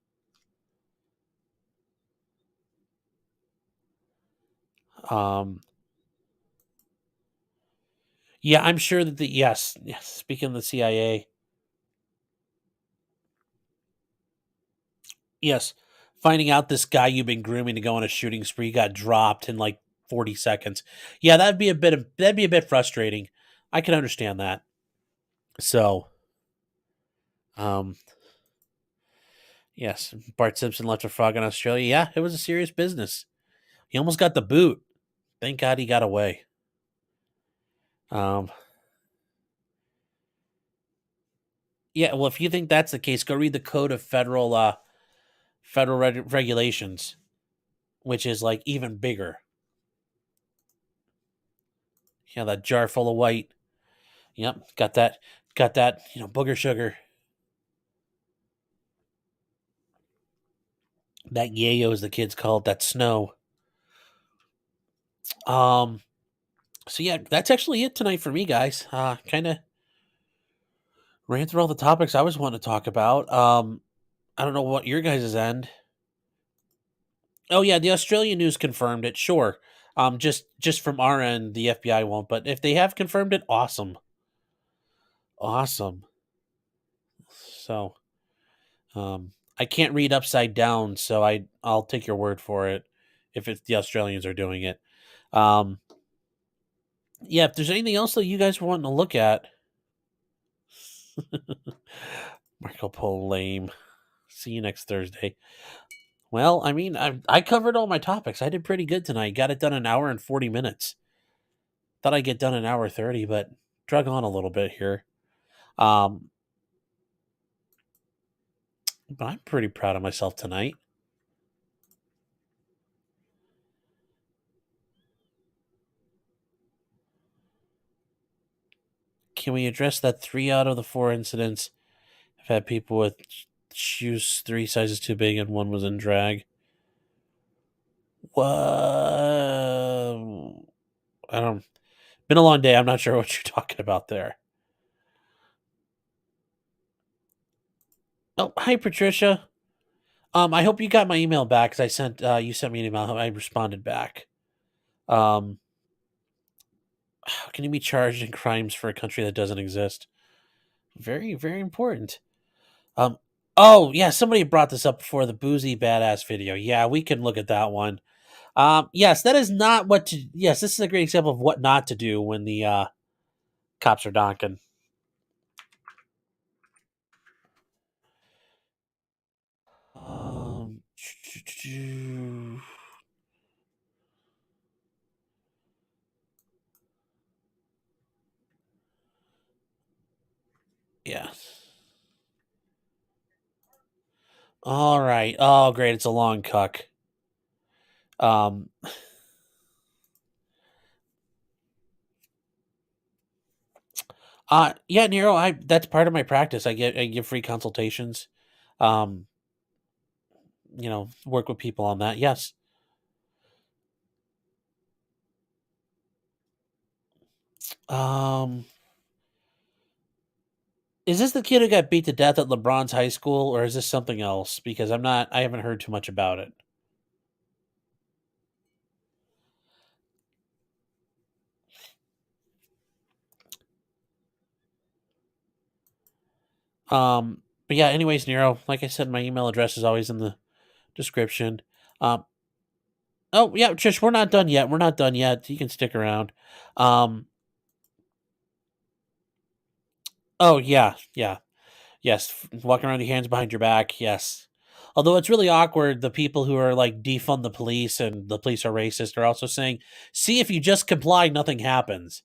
yeah, I'm sure that yes. Speaking of the CIA, yes, finding out this guy you've been grooming to go on a shooting spree got dropped in like 40 seconds. Yeah, that'd be a bit frustrating. I can understand that. So, um, yes, Bart Simpson left a frog in Australia. Yeah, it was a serious business. He almost got the boot. Thank God he got away. Yeah, well, if you think that's the case, go read the Code of Federal Regulations, which is like even bigger. Yeah, that jar full of white. Yep, got that, booger sugar. That yayo, as the kids call it, that snow. So yeah, that's actually it tonight for me, guys. Kind of ran through all the topics I was wanting to talk about. I don't know what your guys' end. Oh yeah, the Australian news confirmed it. Sure. Just from our end, the FBI won't. But if they have confirmed it, awesome. Awesome. So, I can't read upside down, so I'll take your word for it if it's the Australians are doing it. Yeah, if there's anything else that you guys were wanting to look at, Marco Polo lame. See you next Thursday. Well, I mean, I covered all my topics. I did pretty good tonight. Got it done an hour and 40 minutes. Thought I'd get done an hour 30, but drug on a little bit here. But I'm pretty proud of myself tonight. Can we address that 3 out of the 4 incidents have had people with shoes 3 sizes too big and 1 was in drag? What? I don't. Been a long day. I'm not sure what you're talking about there. Oh, hi Patricia. I hope you got my email back because I sent you sent me an email. I responded back. How can you be charged in crimes for a country that doesn't exist? Very, very important. Oh yeah, somebody brought this up before, the boozy badass video. Yeah, we can look at that one. Yes, that is not what to. Yes, this is a great example of what not to do when the cops are donking. Yeah. All right. Oh, great. It's a long cuck. Yeah, Nero, that's part of my practice. I give free consultations. Work with people on that. Yes. Is this the kid who got beat to death at LeBron's high school, or is this something else? Because I haven't heard too much about it. But yeah, anyways, Nero, like I said, my email address is always in the description. Oh yeah, Trish, we're not done yet. We're not done yet. You can stick around. Oh yeah, yeah. Yes, walking around with your hands behind your back, yes. Although it's really awkward, the people who are like defund the police and the police are racist are also saying, see, if you just comply, nothing happens.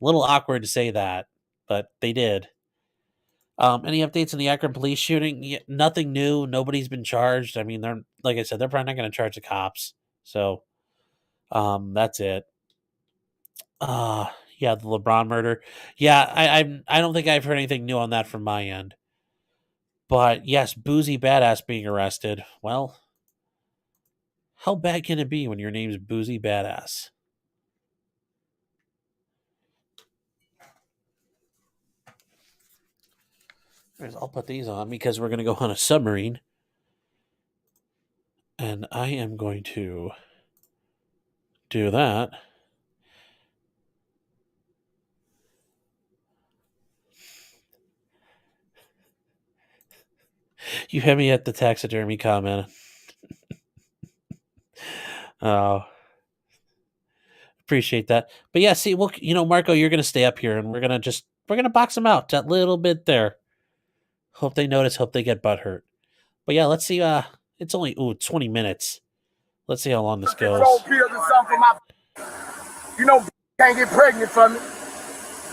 A little awkward to say that, but they did. Any updates on the Akron police shooting? Yeah, nothing new. Nobody's been charged. I mean, they're like I said, they're probably not going to charge the cops. So, that's it. Yeah, the LeBron murder. Yeah, I don't think I've heard anything new on that from my end. But yes, boozy badass being arrested. Well, how bad can it be when your name's Boozy Badass? I'll put these on because we're going to go on a submarine. And I am going to do that. You had me at the taxidermy comment. Oh, appreciate that. But yeah, see, well, Marco, you're going to stay up here and we're going to box them out that little bit there. Hope they notice, hope they get butt hurt. But yeah, let's see. It's only 20 minutes. Let's see how long this goes. Can't get pregnant from me.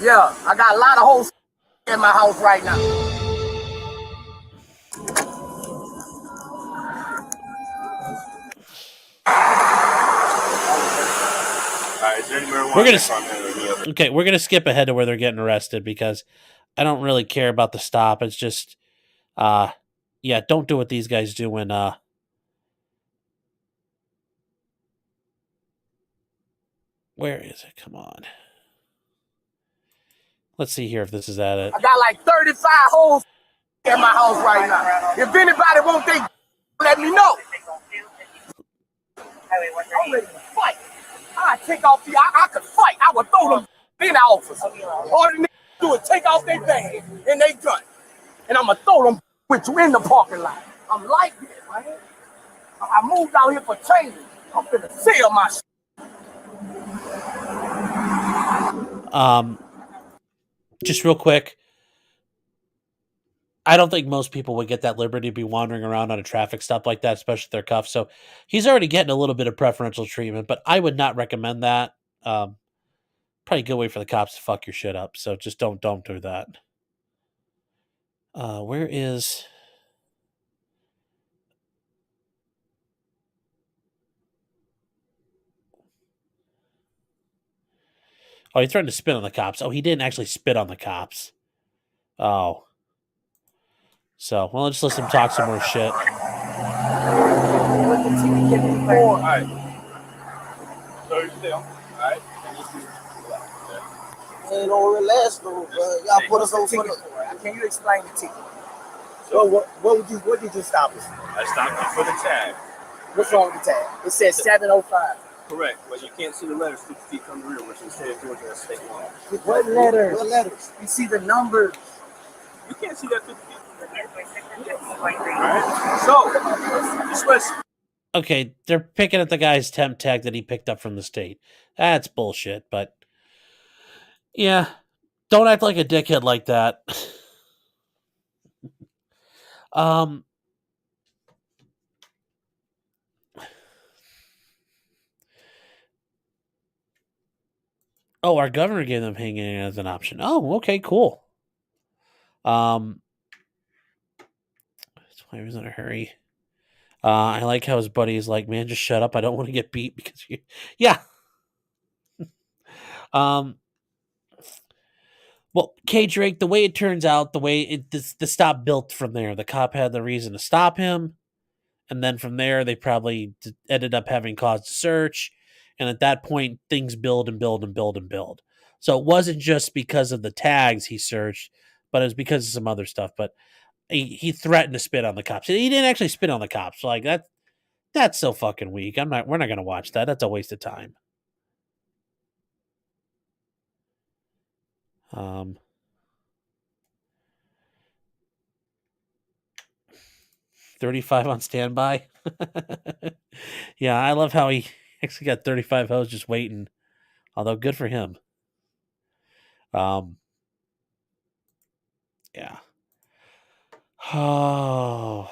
Yeah, I got a lot of hoes in my house right now. We're gonna skip ahead to where they're getting arrested because I don't really care about the stop. It's just, yeah, don't do what these guys do when Where is it? Come on. Let's see here if this is at it. I got like 35 holes at my house right now. If anybody wants they let me know. I'm ready to fight. I take off the I could fight. I would throw them in the office. All the niggas do is take off their bag and they gun. And I'm gonna throw them with you in the parking lot. I'm like this, man. I moved out here for training. I'm gonna sell my shit. Just real quick, I don't think most people would get that liberty to be wandering around on a traffic stop like that, especially if they're cuffed. So he's already getting a little bit of preferential treatment, but I would not recommend that. Probably a good way for the cops to fuck your shit up. So just don't do that. Where is... Oh, he threatened to spit on the cops. Oh, he didn't actually spit on the cops. Oh. So, well, let's listen to him talk some more shit. All right. So still. All right. Ain't no relax though, bro. Y'all put us on for the. Can you explain the ticket? So what did you stop us for? I stopped you for the tag. What's wrong with the tag? It says 705. Correct. But you can't see the letters 50 feet from the rear, which is state of Georgia state law. What letters? What letters? You see the numbers. You can't see that 50 feet. Alright. So, just listen. Okay, they're picking at the guy's temp tag that he picked up from the state. That's bullshit, but yeah, don't act like a dickhead like that. Oh, our governor gave them hanging as an option. Oh, okay, cool. That's why he was in a hurry. I like how his buddy's like, man, just shut up. I don't want to get beat because you... Yeah. Well, K. Drake, the way it turns out, the way the stop built from there, the cop had the reason to stop him. And then from there, they probably ended up having cause to search. And at that point, things build and build and build and build. So it wasn't just because of the tags he searched, but it was because of some other stuff. But he threatened to spit on the cops. He didn't actually spit on the cops. Like that's so fucking weak. We're not gonna watch that. That's a waste of time. 35 on standby. Yeah, I love how he actually got 35 hoes just waiting. Although good for him. Yeah. Oh.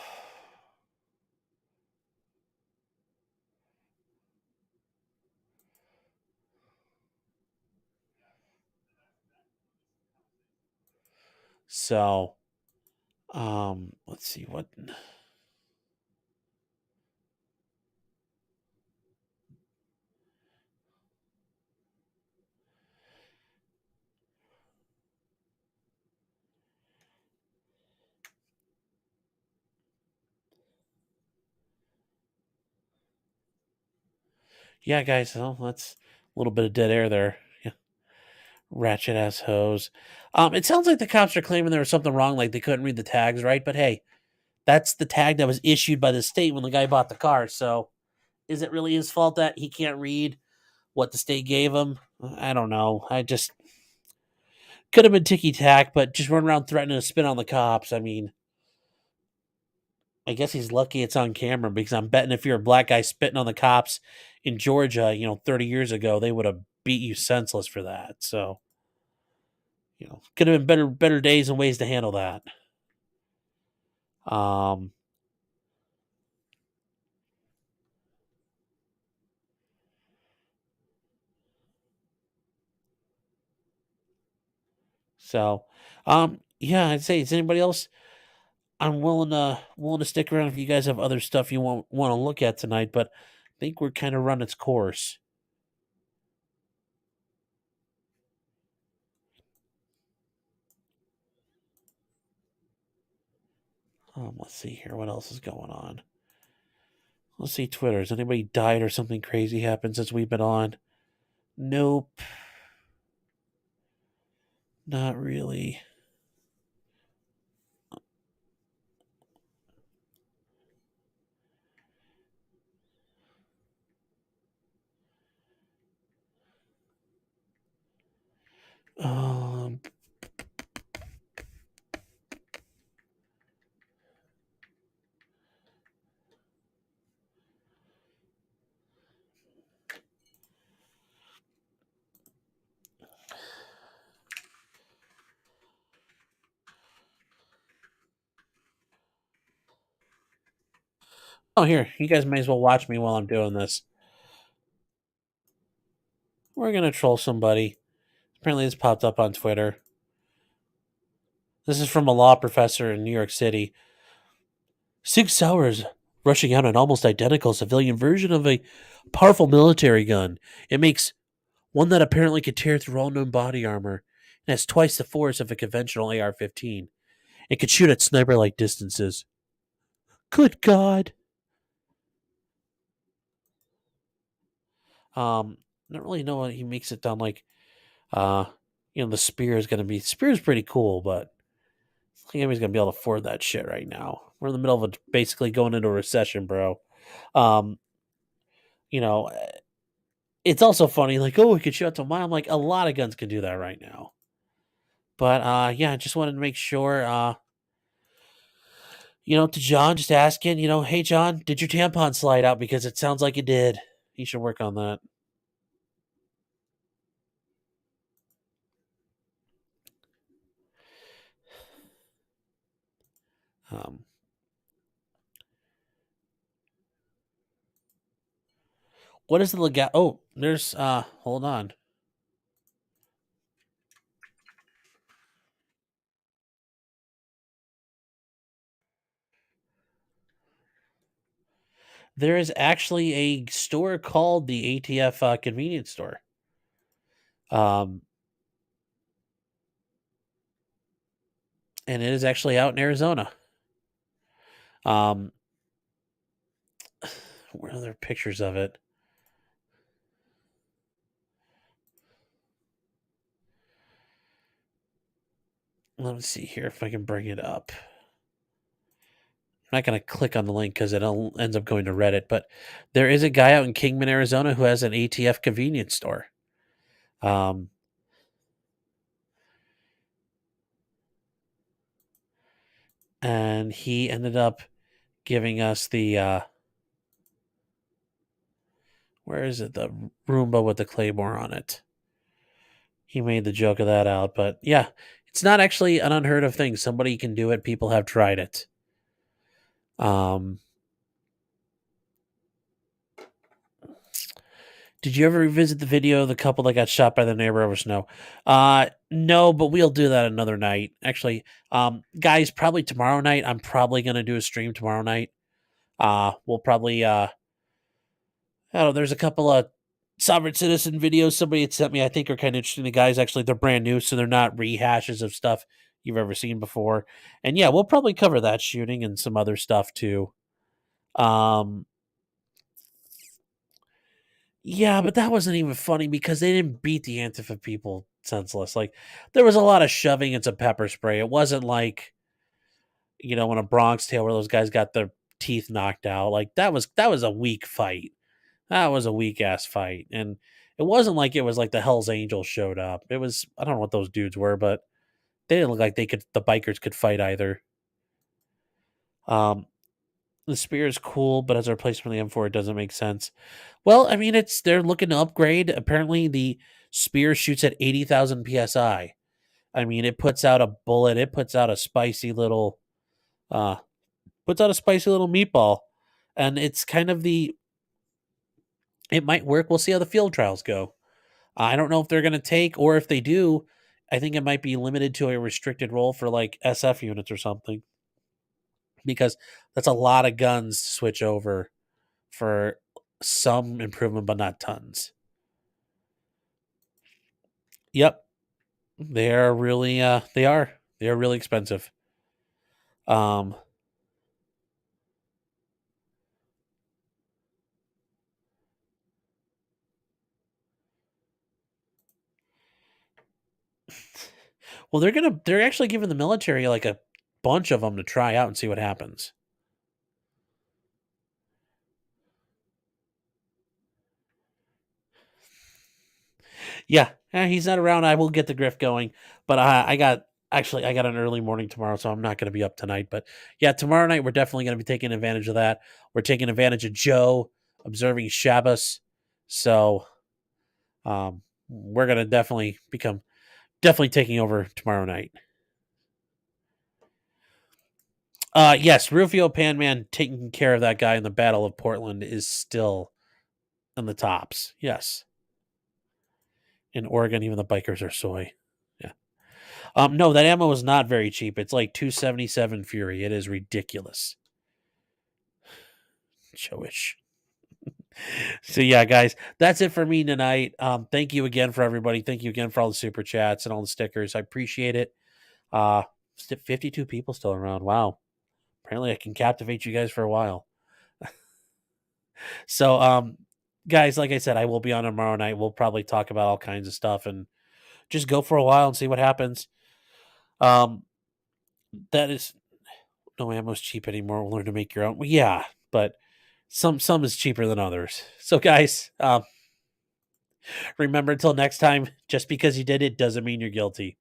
So, let's see what. Yeah, guys, well, that's a little bit of dead air there. Yeah. Ratchet ass hose. It sounds like the cops are claiming there was something wrong, like they couldn't read the tags right. But hey, that's the tag that was issued by the state when the guy bought the car. So, is it really his fault that he can't read what the state gave him? I don't know. I just could have been ticky tack, but just run around threatening to spit on the cops. I mean, I guess he's lucky it's on camera because I'm betting if you're a black guy spitting on the cops in Georgia, 30 years ago, they would have beat you senseless for that. So, could have been better days and ways to handle that. Yeah, I'd say, is anybody else? I'm willing to stick around if you guys have other stuff you want to look at tonight, but I think we're kind of run its course. Let's see here. What else is going on? Let's see Twitter. Has anybody died or something crazy happened since we've been on? Nope. Not really. Um, oh, here. You guys may as well watch me while I'm doing this. We're going to troll somebody. Apparently, this popped up on Twitter. This is from a law professor in New York City. Sig Sauer's rushing out an almost identical civilian version of a powerful military gun. It makes one that apparently could tear through all known body armor and has twice the force of a conventional AR-15. It could shoot at sniper-like distances. Good God! I don't really know what he makes it down like. The spear is gonna be. Spear is pretty cool, but I don't think anybody's gonna be able to afford that shit right now. We're in the middle of basically going into a recession, bro. Um, you know, it's also funny, like, oh, we could shoot out to a mile. I'm like, a lot of guns can do that right now. But yeah, I just wanted to make sure, to John, just asking, hey John, did your tampon slide out? Because it sounds like it did. You should work on that. What is the legal? Oh, there's hold on. There is actually a store called the ATF convenience store. And it is actually out in Arizona. Where are there pictures of it? Let me see here if I can bring it up. I'm not going to click on the link because it ends up going to Reddit, but there is a guy out in Kingman, Arizona who has an ATF convenience store. And he ended up giving us the, where is it? The Roomba with the Claymore on it. He made the joke of that out, but yeah, it's not actually an unheard of thing. Somebody can do it. People have tried it. Did you ever revisit the video of the couple that got shot by the neighbor over snow? No, but we'll do that another night. Actually, guys, probably tomorrow night. I'm probably gonna do a stream tomorrow night. We'll probably I don't know, there's a couple of sovereign citizen videos somebody had sent me I think are kind of interesting. The guys actually they're brand new, so they're not rehashes of stuff you've ever seen before. And yeah, we'll probably cover that shooting and some other stuff too. Yeah, but that wasn't even funny because they didn't beat the Antifa people senseless. Like there was a lot of shoving and some pepper spray. It wasn't like in a Bronx Tale where those guys got their teeth knocked out. Like that was a weak fight. That was a weak ass fight, and it wasn't like it was like the Hell's Angels showed up. It was I don't know what those dudes were, but they didn't look like the bikers could fight either. The spear is cool, but as a replacement for the M4, it doesn't make sense. Well, I mean, they're looking to upgrade. Apparently, the spear shoots at 80,000 psi. I mean, it puts out a bullet. It puts out a spicy little, meatball, and it's kind of It might work. We'll see how the field trials go. I don't know if they're going to take, or if they do, I think it might be limited to a restricted role for like SF units or something, because that's a lot of guns to switch over for some improvement, but not tons. Yep, they are really really expensive. Well, they're actually giving the military like a bunch of them to try out and see what happens. Yeah, he's not around. I will get the grift going, but I got an early morning tomorrow, so I'm not going to be up tonight. But yeah, tomorrow night we're definitely going to be taking advantage of that. We're taking advantage of Joe observing Shabbos, so we're going to definitely taking over tomorrow night. Yes, Rufio Panman taking care of that guy in the Battle of Portland is still in the tops. Yes. In Oregon, even the bikers are soy. Yeah. No, that ammo is not very cheap. It's like $277 Fury. It is ridiculous. Joish. So yeah, guys, that's it for me tonight. Thank you again for everybody. Thank you again for all the super chats and all the stickers. I appreciate it. 52 people still around. Wow. Apparently I can captivate you guys for a while. So, guys, like I said, I will be on tomorrow night. We'll probably talk about all kinds of stuff and just go for a while and see what happens. That is no ammo's cheap anymore. We'll learn to make your own. Well, yeah, but some is cheaper than others. So, guys, remember, until next time, just because you did it doesn't mean you're guilty.